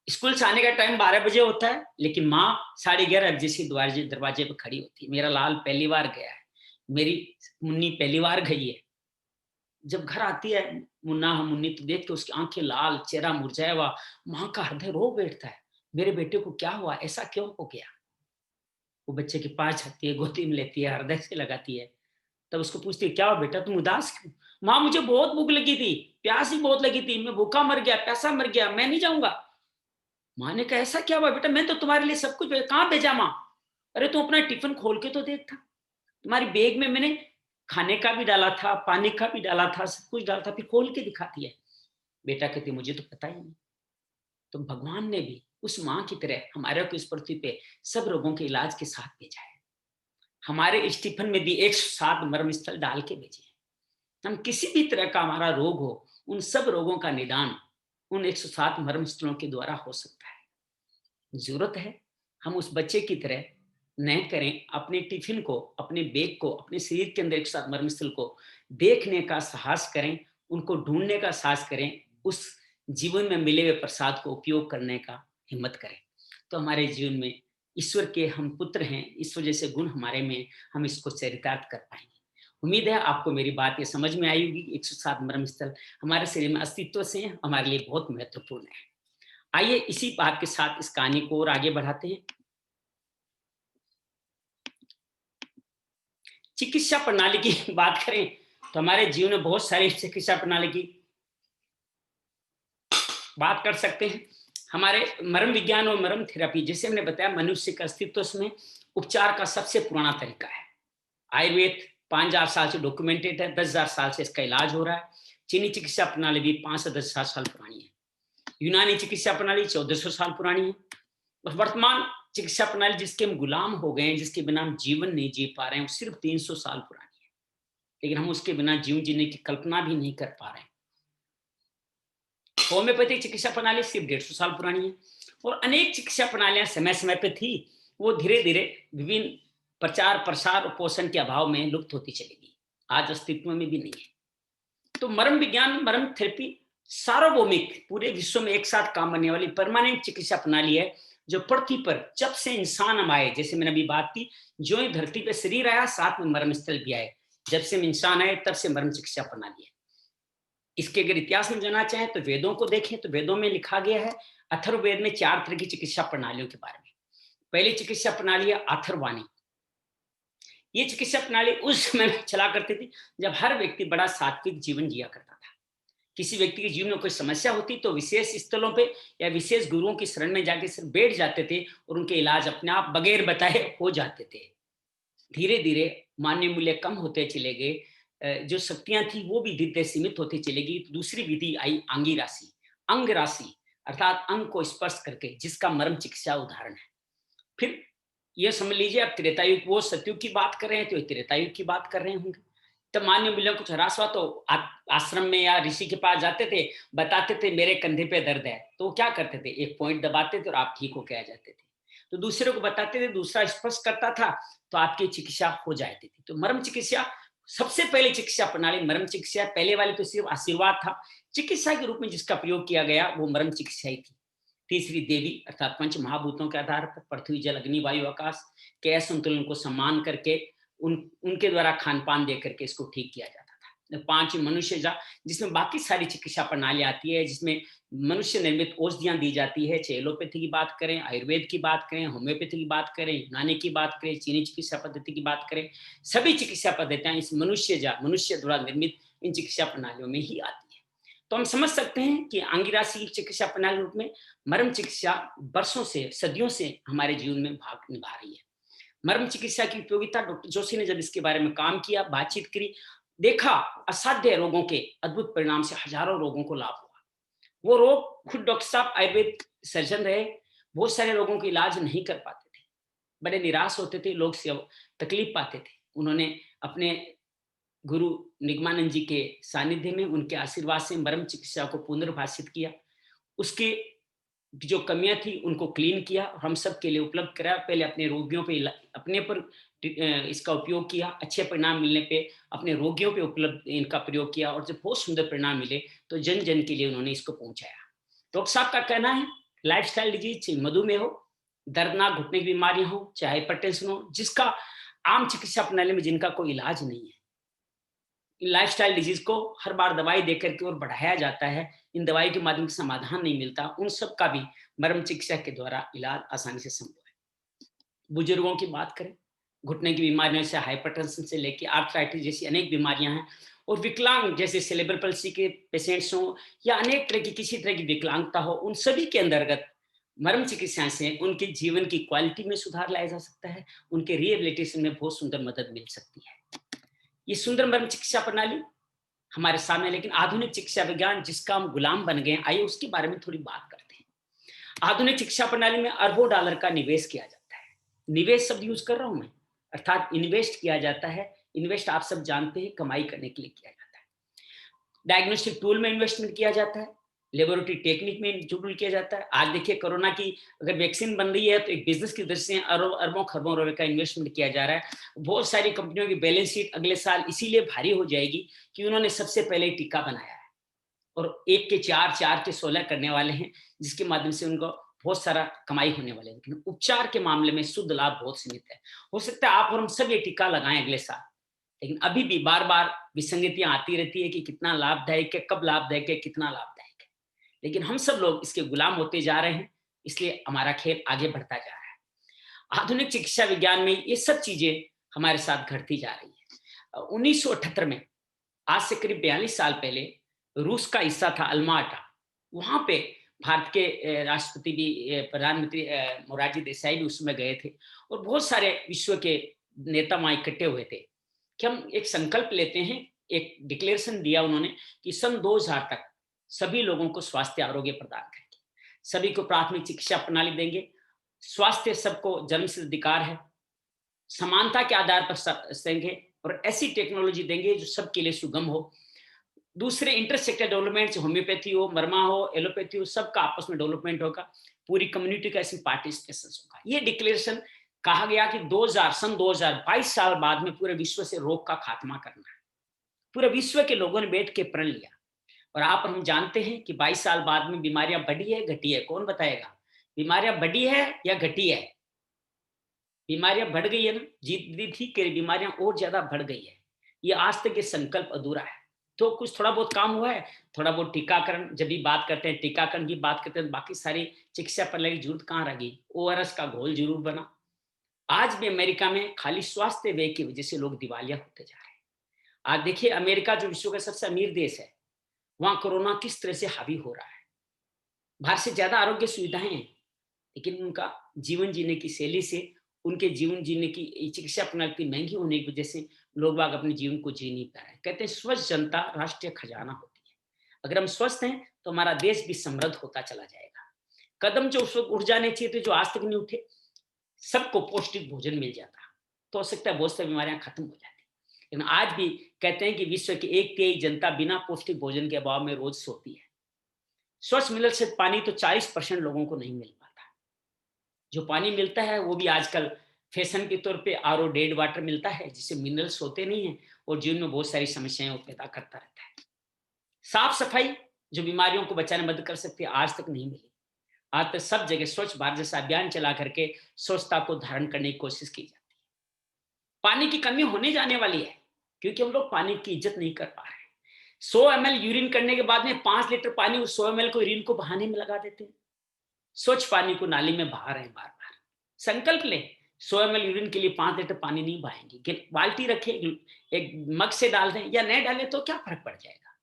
स्कूल से आने का टाइम 12 बजे होता है, लेकिन माँ 11:30 बजे से दरवाजे पे खड़ी होती है। मेरा लाल पहली बार गया है, मेरी मुन्नी पहली बार गई है। जब घर आती है मुन्नी, तो देख के उसकी आंखें लाल, चेहरा मुरझाया हुआ, माँ का हृदय रो बैठता है। मेरे बेटे को क्या हुआ, ऐसा क्यों हो गया? वो बच्चे के पास जाती है, गोदी में लेती है, हृदय से लगाती है। तब उसको पूछती है, क्या हुआ बेटा, तुम उदास क्यों? माँ, मुझे बहुत भूख लगी थी, प्यास भी बहुत लगी थी, मैं भूखा मर गया, प्यासा मर गया, मैं नहीं जाऊंगा। माँ ने कहा, ऐसा क्या हुआ बेटा, मैं तो तुम्हारे लिए सब कुछ कहाँ भेजा माँ? अरे तुम अपना टिफिन खोल के तो देख था, तुम्हारी बैग में मैंने खाने का भी डाला था, पानी का भी डाला था, सब कुछ डाला था, फिर खोल के दिखाती है। बेटा कहती, मुझे तो पता ही नहीं। तो भगवान ने भी उस माँ की तरह हमारे को इस पृथ्वी पे सब रोगों के इलाज के साथ भेजा है। हमारे इस टिफिन में भी 107 मर्म स्थल डाल के भेजे हैं। हम किसी भी तरह का हमारा रोग हो, उन सब रोगों का निदान उन 107 मर्म स्थलों के द्वारा हो सकता है। जरूरत है हम उस बच्चे की तरह न करें, अपने टिफिन को, अपने बैग को, अपने शरीर के अंदर 107 मर्म स्थल को देखने का साहस करें, उनको ढूंढने का साहस करें, उस जीवन में मिले हुए प्रसाद को उपयोग करने का हिम्मत करें। तो हमारे जीवन में ईश्वर के हम पुत्र हैं, ईश्वर जैसे गुण हमारे में, हम इसको चरितार्थ कर पाएंगे। उम्मीद है आपको मेरी बात ये समझ में आई होगी। 107 मर्म स्थल हमारे शरीर में अस्तित्व से हमारे लिए बहुत महत्वपूर्ण है। आइए इसी बात के साथ इस कहानी को और आगे बढ़ाते हैं। चिकित्सा प्रणाली की बात करें तो हमारे जीवन में बहुत सारी चिकित्सा प्रणाली की बात कर सकते हैं। हमारे मर्म विज्ञान और मर्म थेरेपी, जैसे हमने बताया, मनुष्य का अस्तित्व में उपचार का सबसे पुराना तरीका है। आयुर्वेद 5000 साल से डॉक्यूमेंटेड है, 10,000 साल से इसका इलाज हो रहा है। चीनी चिकित्सा प्रणाली भी 5 से 10,000 साल पुरानी है। यूनानी चिकित्सा प्रणाली 1400 साल पुरानी है। और वर्तमान चिकित्सा प्रणाली जिसके हम गुलाम हो गए हैं, जिसके बिना हम जीवन नहीं जी पा रहे हैं, वो सिर्फ 300 साल पुरानी है। लेकिन हम उसके बिना जीवन जीने की कल्पना भी नहीं कर पा रहे हैं। होम्योपैथिक चिकित्सा प्रणाली सिर्फ 150 साल पुरानी है। और अनेक चिकित्सा प्रणालियां समय समय पे थी, वो धीरे धीरे विभिन्न प्रचार प्रसार और पोषण के अभाव में लुप्त होती चली गई, आज अस्तित्व में भी नहीं है। तो मर्म विज्ञान, मर्म थेरेपी सार्वभौमिक पूरे विश्व में एक साथ काम करने वाली परमानेंट चिकित्सा प्रणाली है, जो पृथ्वी पर जब से इंसान हम आए, जैसे मैंने अभी बात की, जो ही धरती पे शरीर आया साथ में मर्म स्थल भी आए। जब से हम इंसान आए तब से मर्म चिकित्सा प्रणाली है। इसके अगर इतिहास में जानना चाहें तो वेदों को देखें, तो वेदों में लिखा गया है अथर्ववेद में 4 तरह की चिकित्सा प्रणालियों के बारे में। पहली चिकित्सा प्रणाली है अथर्वाणी। ये चिकित्सा प्रणाली उस समय में चला करती थी जब हर व्यक्ति बड़ा सात्विक जीवन जिया करता था। किसी व्यक्ति के जीवन में कोई समस्या होती तो विशेष स्थलों पे या विशेष गुरुओं की शरण में जाके सिर्फ बैठ जाते थे और उनके इलाज अपने आप बगैर बताए हो जाते थे। धीरे धीरे मान्य मूल्य कम होते चले गए, जो शक्तियां थी वो भी धीरे धीरे सीमित होती चली गई। तो दूसरी विधि आई आंगी राशि, अंग राशि, अर्थात अंग को स्पर्श करके, जिसका मर्म चिकित्सा उदाहरण है। फिर ये समझ लीजिए अब त्रेता युग, वो सतयुग की बात कर रहे हैं तो त्रेता युग की बात कर रहे होंगे। तब मान्य मूल्यों कुछ ह्रास हुआ तो आश्रम में या ऋषि के पास जाते थे, बताते थे मेरे कंधे पे दर्द है, तो वो क्या करते थे, एक पॉइंट दबाते थे और आप ठीक होके आ जाते थे। तो दूसरे को बताते थे, दूसरा स्पर्श करता था तो आपकी चिकित्सा हो जाती थी। तो मर्म चिकित्सा सबसे पहले चिकित्सा प्रणाली मर्म चिकित्सा। पहले वाली तो सिर्फ आशीर्वाद था, चिकित्सा के रूप में जिसका प्रयोग किया गया वो मर्म चिकित्सा ही थी। तीसरी देवी, अर्थात पंच महाभूतों के आधार पर पृथ्वी जल अग्नि वायु आकाश के असंतुलन को सम्मान करके उनके द्वारा खान पान दे करके इसको ठीक किया जाता था। 5 मनुष्य जा, जिसमें बाकी सारी चिकित्सा प्रणाली आती है, जिसमें मनुष्य निर्मित औषधियां दी जाती है। चाहे एलोपैथी की बात करें, आयुर्वेद की बात करें, होम्योपैथी की बात करें, यूनानी की बात करें, चीनी चिकित्सा पद्धति की बात करें, सभी चिकित्सा पद्धतियां इस मनुष्य द्वारा निर्मित इन चिकित्सा प्रणालियों में ही आती है। तो हम समझ सकते हैं कि आंगिरासी चिकित्सा प्रणाली रूप में मर्म चिकित्सा वर्षों से, सदियों से हमारे जीवन में भाग निभा रही है। मर्म चिकित्सा की उपयोगिता, डॉक्टर जोशी ने जब इसके बारे में काम किया, बातचीत करी, देखा असाध्य रोगों के अद्भुत परिणाम से हजारों रोगों को लाभ हुआ। वो रोग खुद डॉक्टर साहब आयुर्वेद सर्जन रहे, बहुत सारे रोगों का इलाज नहीं कर पाते थे, बड़े निराश होते थे लोग, से तकलीफ पाते थे। उन्होंने अपने गुरु निगमानंद जी के सानिध्य में, उनके आशीर्वाद से मर्म चिकित्सा को पुनर्भाषित किया, उसके जो कमियां थी उनको क्लीन किया, हम सब के लिए उपलब्ध कराया। पहले अपने रोगियों पे, अपने पर इसका उपयोग किया, अच्छे परिणाम मिलने पे अपने रोगियों पे उपलब्ध इनका प्रयोग किया, और जब बहुत सुंदर परिणाम मिले तो जन जन के लिए उन्होंने इसको पहुंचाया। डॉक्टर साहब का कहना है लाइफस्टाइल डिजीज, चाहे मधुमेह हो, दर्दनाक घुटने की बीमारियां हो, चाहे हाइपरटेंशन हो, जिसका आम चिकित्सा प्रणाली में जिनका कोई इलाज नहीं है, लाइफस्टाइल डिजीज को हर बार दवाई देकर के और बढ़ाया जाता है, इन दवाई के माध्यम से समाधान नहीं मिलता, उन सब का भी मर्म चिकित्सा के द्वारा इलाज आसानी से संभव है। बुजुर्गों की बात करें, घुटने की बीमारियों से हाइपरटेंशन से लेके आर्थराइटिस जैसी अनेक बीमारियां हैं, और विकलांग जैसे सेरेब्रल पल्सी के पेशेंट्स हों या अनेक तरह की किसी तरह की विकलांगता हो, उन सभी के अंतर्गत मर्म चिकित्सा से उनके जीवन की क्वालिटी में सुधार लाया जा सकता है, उनके रिहेबिलिटेशन में बहुत सुंदर मदद मिल सकती है। ये सुंदर मर्म चिकित्सा प्रणाली हमारे सामने है, लेकिन आधुनिक चिकित्सा विज्ञान जिसका हम गुलाम बन गए हैं, आइए उसके बारे में थोड़ी बात करते हैं। आधुनिक शिक्षा प्रणाली में अरबों डॉलर का निवेश किया जाता है। निवेश शब्द यूज कर रहा हूं मैं, अर्थात इन्वेस्ट किया जाता है। इन्वेस्ट आप सब जानते हैं, कमाई करने के लिए किया जाता है। डायग्नोस्टिक टूल में इन्वेस्टमेंट किया जाता है, लेबोरेटरी टेक्निक में इंक्लूड किया जाता है। आज देखिए कोरोना की अगर वैक्सीन बन रही है तो एक बिजनेस की दृष्टि से अरबों अरबों खरबों रुपए का इन्वेस्टमेंट किया जा रहा है। बहुत सारी कंपनियों की बैलेंस शीट अगले साल इसीलिए भारी हो जाएगी कि उन्होंने सबसे पहले टीका बनाया है और 1 के 4, 4 के 16 करने वाले हैं, जिसके माध्यम से उनको बहुत सारा कमाई होने वाले है। लेकिन उपचार के मामले में शुद्ध लाभ बहुत सीमित है। हो सकता है आप और हम सब ये टीका लगाएं अगले साल, लेकिन अभी भी बार बार विसंगतियां आती रहती है कि कितना लाभदायक है, कब लाभदायक है, कितना लाभदायक है। लेकिन हम सब लोग इसके गुलाम होते जा रहे हैं, इसलिए हमारा खेल आगे बढ़ता जा रहा है। आधुनिक चिकित्सा विज्ञान में ये सब चीजें हमारे साथ घटती जा रही है। 1978 में, आज से करीब 42 साल पहले, रूस का हिस्सा था अल्माटा, वहां पे भारत के राष्ट्रपति भी, प्रधानमंत्री मोरारजी देसाई भी उसमें गए थे, और बहुत सारे विश्व के नेता वहां इकट्ठे हुए थे कि हम एक संकल्प लेते हैं। एक डिक्लेरेशन दिया उन्होंने कि सन 2000 तक सभी लोगों को स्वास्थ्य आरोग्य प्रदान करेंगे, सभी को प्राथमिक चिकित्सा प्रणाली देंगे, स्वास्थ्य सबको जन्मसिद्ध अधिकार है, समानता के आधार पर देंगे, और ऐसी टेक्नोलॉजी देंगे जो सबके लिए सुगम हो। दूसरे इंटरसेक्टर डेवलपमेंट, होम्योपैथी हो, मरमा हो, एलोपैथी हो, सबका आपस में डेवलपमेंट होगा, पूरी कम्युनिटी का इसमें पार्टिसिपेशन होगा। ये डिक्लेरेशन कहा गया कि 2000 सन 2022 साल बाद में पूरे विश्व से रोग का खात्मा करना है। पूरे विश्व के लोगों ने बैठ के प्रण लिया, और आप हम जानते हैं कि 22 साल बाद में बीमारियां बढ़ी है, घटी है? कौन बताएगा? बीमारियां बढ़ी है या घटी है? बीमारियां बढ़ गई है ना, जी ठीक है, बीमारियां और ज्यादा बढ़ गई है। ये आज तक ये संकल्प अधूरा है। तो कुछ थोड़ा बहुत काम हुआ है, थोड़ा बहुत टीकाकरण, जब भी बात करते हैं टीकाकरण की बात करते हैं, बाकी सारी चिकित्सा प्रणाली की जरूरत कहाँ रह गई? ओआरएस का घोल जरूर बना। आज भी अमेरिका में खाली स्वास्थ्य व्यय की वजह से लोग दिवालिया होते जा रहे हैं। आज देखिए अमेरिका जो विश्व का सबसे अमीर देश है, वहां कोरोना किस तरह से हावी हो रहा है। भारत से ज्यादा आरोग्य सुविधाएं हैं, लेकिन उनका जीवन जीने की शैली से, उनके जीवन जीने की चिकित्सा प्रणाली इतनी महंगी होने की वजह से लोग बाग अपने जीवन को जी नहीं पा रहे हैं। कहते हैं स्वस्थ जनता राष्ट्रीय खजाना होती है। अगर हम स्वस्थ हैं तो हमारा देश भी समृद्ध होता चला जाएगा। कदम जो उस वक्त उठ जाने चाहिए थे, जो आज तक नहीं उठे, सबको पौष्टिक भोजन मिल जाता तो हो सकता है बहुत सारी बीमारियां खत्म हो जाती। लेकिन आज भी कहते हैं कि विश्व की 1/3 जनता बिना पौष्टिक भोजन के अभाव में रोज सोती है। स्वच्छ मिनरल से पानी तो 40% लोगों को नहीं मिल पाता। जो पानी मिलता है वो भी आजकल फैशन के तौर पे आरओ डेड वाटर मिलता है, जिससे मिनरल्स होते नहीं है और जीवन में बहुत सारी समस्याएं वो पैदा करता रहता है। साफ सफाई जो बीमारियों को बचाने में मदद कर सकती है, आज तक नहीं मिली। आज तक सब जगह स्वच्छ भारत जैसा अभियान चला करके स्वच्छता को धारण करने की कोशिश की जाती है। पानी की कमी होने जाने वाली है, क्योंकि हम लोग पानी की इज्जत नहीं कर पा रहे हैं। 100 ml यूरिन करने के बाद में 5 लीटर पानी उस 100 ml को यूरिन को बहाने में लगा देते हैं। स्वच्छ पानी को नाली में बहा रहे हैं बार बार। संकल्प लें, 100 ml यूरिन के लिए 5 लीटर पानी नहीं बहाएंगे, बाल्टी रखें, एक मग से डाल दें या नहीं डालें तो क्या फर्क पड़ जाएगा।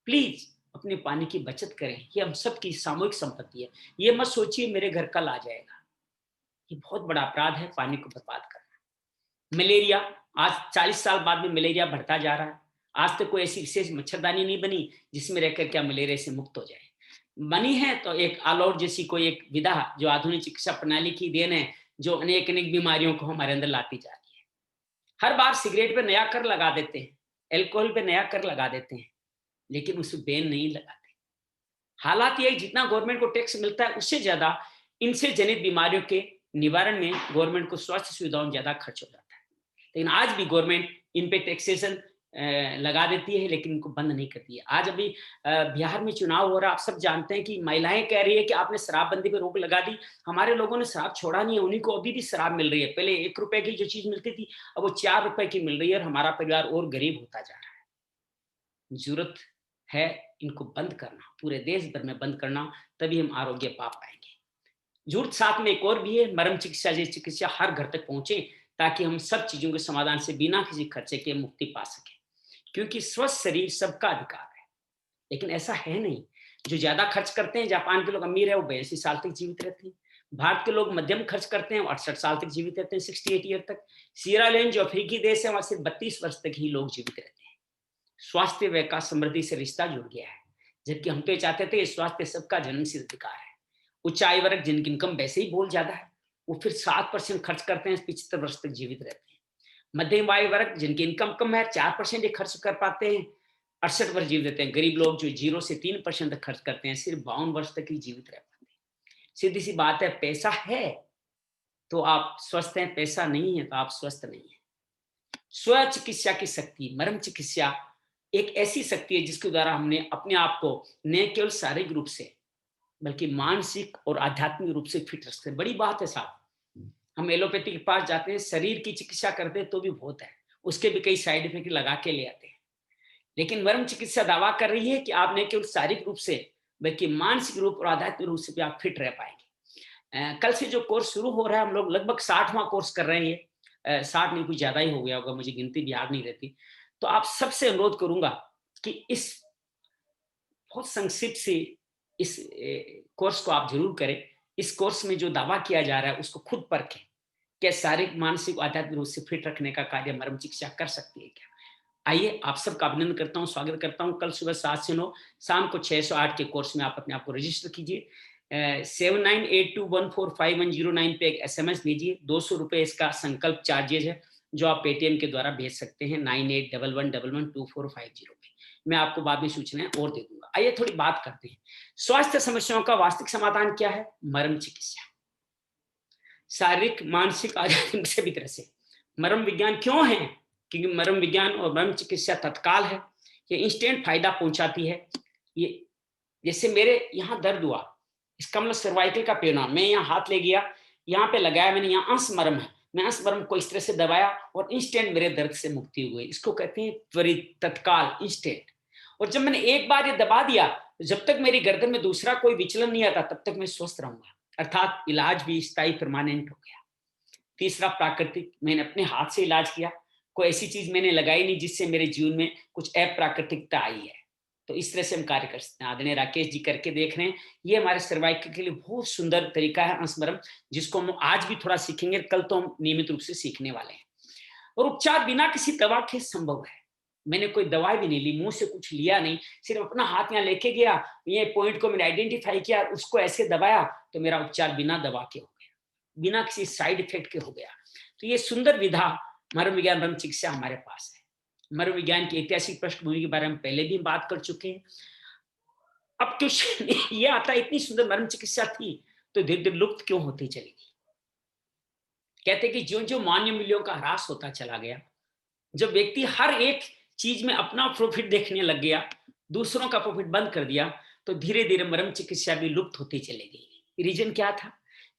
प्लीज अपने पानी की बचत करें, ये हम सबकी सामूहिक संपत्ति है। ये मत सोचिए मेरे घर कल आ जाएगा, ये बहुत बड़ा अपराध है पानी को बर्बाद करना। मलेरिया, आज 40 साल बाद में मलेरिया बढ़ता जा रहा है। आज तक कोई ऐसी विशेष मच्छरदानी नहीं बनी जिसमें रहकर क्या मलेरिया से मुक्त हो जाए। बनी है तो एक ऑल आउट जैसी कोई एक विधा जो आधुनिक चिकित्सा प्रणाली की देन है, जो अनेक अनेक बीमारियों को हमारे अंदर लाती जा रही है। हर बार सिगरेट पे नया कर लगा देते हैं, एल्कोहल पे नया कर लगा देते हैं, लेकिन उस बैन नहीं लगाते। हालात ये जितना गवर्नमेंट को टैक्स मिलता है उससे ज्यादा इनसे जनित बीमारियों के निवारण में गवर्नमेंट को स्वास्थ्य सुविधाओं में ज्यादा खर्च हो जाता है। लेकिन आज भी गवर्नमेंट इन पे टैक्सेशन लगा देती है, लेकिन इनको बंद नहीं करती है। आज अभी बिहार में चुनाव हो रहा है, आप सब जानते हैं कि महिलाएं कह रही है कि आपने शराबबंदी पे रोक लगा दी, हमारे लोगों ने शराब छोड़ा नहीं है, उन्हीं को अभी भी शराब मिल रही है। पहले 1 रुपए की जो चीज मिलती थी, अब वो 4 रुपए की मिल रही है और हमारा परिवार और गरीब होता जा रहा है। जरूरत है इनको बंद करना, पूरे देश भर में बंद करना, तभी हम आरोग्य पा पाएंगे। झूठ साथ में एक और भी है, मरम चिकित्सा जैसी चिकित्सा हर घर तक पहुंचे, ताकि हम सब चीजों के समाधान से बिना किसी खर्चे के मुक्ति पा सके। क्योंकि स्वस्थ शरीर सबका अधिकार है, लेकिन ऐसा है नहीं। जो ज्यादा खर्च करते हैं, जापान के लोग अमीर है, वो 82 साल तक जीवित रहते हैं। भारत के लोग मध्यम खर्च करते हैं, 68 साल तक जीवित रहते हैं, 68 ईयर तक। सियरालियोन जो अफ्रीकी देश है, वहां सिर्फ 32 वर्ष तक ही लोग जीवित रहते हैं। स्वास्थ्य व का समृद्धि से रिश्ता जुड़ गया है, जबकि हम तो ये चाहते थे स्वास्थ्य सबका जन्मसिद्ध अधिकार है। उच्च आय वर्ग जिनकी इनकम वैसे ही बहुत ज्यादा है, वो फिर 7% खर्च करते हैं, 75 वर्ष तक जीवित रहते हैं। मध्यम आय वर्ग जिनकी इनकम कम है, 4% खर्च कर पाते हैं, 68 वर्ष जीवित रहते हैं। गरीब लोग जो 0 से 3% तक खर्च करते हैं, सिर्फ 52 वर्ष तक ही जीवित रह पाते हैं। सीधी सी बात है, पैसा है तो आप स्वस्थ हैं, पैसा नहीं है तो आप स्वस्थ नहीं है। स्व चिकित्सा की शक्ति, मरम चिकित्सा एक ऐसी शक्ति है जिसके द्वारा हमने अपने आप को न केवल शारीरिक रूप से बल्कि मानसिक और आध्यात्मिक रूप से फिट रख सकते हैं। बड़ी बात है साहब, हम एलोपैथी के पास जाते हैं, शरीर की चिकित्सा करते हैं तो भी बहुत है, उसके भी कई साइड इफेक्ट लगा के ले आते हैं। लेकिन मरम चिकित्सा दावा कर रही है कि आप न केवल शारीरिक रूप से बल्कि मानसिक रूप और आध्यात्मिक रूप से भी आप फिट रह पाएंगे। कल से जो कोर्स शुरू हो रहा है, हम लोग लगभग 60वां कोर्स कर रहे हैं। 60 नहीं, कुछ ज्यादा ही हो गया होगा, मुझे गिनती भी याद नहीं रहती। तो आप सबसे अनुरोध करूंगा कि इस बहुत संक्षिप्त से इस कोर्स को आप जरूर करें। इस कोर्स में जो दावा किया जा रहा है उसको खुद परखें, क्या शारीरिक मानसिक आध्यात्मिक रूप से फिट रखने का कार्य मरम चिकित्सा कर सकती है क्या। आइए, आप सबका अभिनंदन करता हूँ, स्वागत करता हूँ। कल सुबह 7 से 9, शाम को 6 से 8 के कोर्स में आप अपने आप को रजिस्टर कीजिए। 7982145109 पे एक SMS भेजिए। 200 रुपए इसका संकल्प चार्जेज है, जो आप पेटीएम के द्वारा भेज सकते हैं 9811112450 पे। मैं आपको बाद में सूचनाएं और दे दूंगा। आइए थोड़ी बात करते हैं, स्वास्थ्य समस्याओं का वास्तविक समाधान क्या है। मरम चिकित्सा शारीरिक मानसिक आध्यात्मिक सभी तरह से। मरम विज्ञान क्यों है, क्योंकि मरम विज्ञान और मरम चिकित्सा तत्काल है, ये इंस्टेंट फायदा पहुंचाती है। ये जैसे मेरे यहाँ दर्द हुआ, इसका मतलब सर्वाइकल का पेन, मैं यहाँ हाथ ले गया, यहाँ पे लगाया मैंने, यहाँ अंश मरम है, मैं अंश मरम को इस तरह से दबाया और इंस्टेंट मेरे दर्द से मुक्ति हुई। इसको कहते हैं त्वरित, तत्काल, इंस्टेंट। और जब मैंने एक बार ये दबा दिया, जब तक मेरी गर्दन में दूसरा कोई विचलन नहीं आता तब तक मैं स्वस्थ रहूंगा, अर्थात इलाज भी स्थायी परमानेंट हो गया। तीसरा प्राकृतिक, मैंने अपने हाथ से इलाज किया, कोई ऐसी चीज मैंने लगाई नहीं जिससे मेरे जीवन में कुछ अप्राकृतिकता आई है। तो इस तरह से हम कार्य कर सकते हैं। आदरणीय राकेश जी करके देख रहे हैं, ये हमारे सर्वाइकल के लिए बहुत सुंदर तरीका है अंशमरम, जिसको हम आज भी थोड़ा सीखेंगे, कल तो हम नियमित रूप से सीखने वाले हैं। और उपचार बिना किसी दवा के संभव है। मैंने कोई दवाई भी नहीं ली, मुंह से कुछ लिया नहीं, सिर्फ अपना हाथ यहाँ लेके गया, ये पॉइंट को मैंने आइडेंटिफाई किया, उसको ऐसे दबाया तो मेरा उपचार बिना दवा के हो गया, बिना किसी साइड इफेक्ट के हो गया। तो ये सुंदर विधा मर्म विज्ञान मर्म चिकित्सा हमारे पास है। मर्म विज्ञान की ऐतिहासिक पृष्ठभूमि के बारे में पहले भी बात कर चुके हैं। अब क्वेश्चन ये आता है, इतनी सुंदर मर्म चिकित्सा थी तो धीरे धीरे लुप्त क्यों होती चली गई। कहते कि जो जो मान्य मूल्यों का ह्रास होता चला गया, जब व्यक्ति हर एक चीज में अपना प्रॉफिट देखने लग गया, दूसरों का प्रॉफिट बंद कर दिया, तो धीरे धीरे मर्म चिकित्सा भी लुप्त होती चली गई। रीजन क्या था,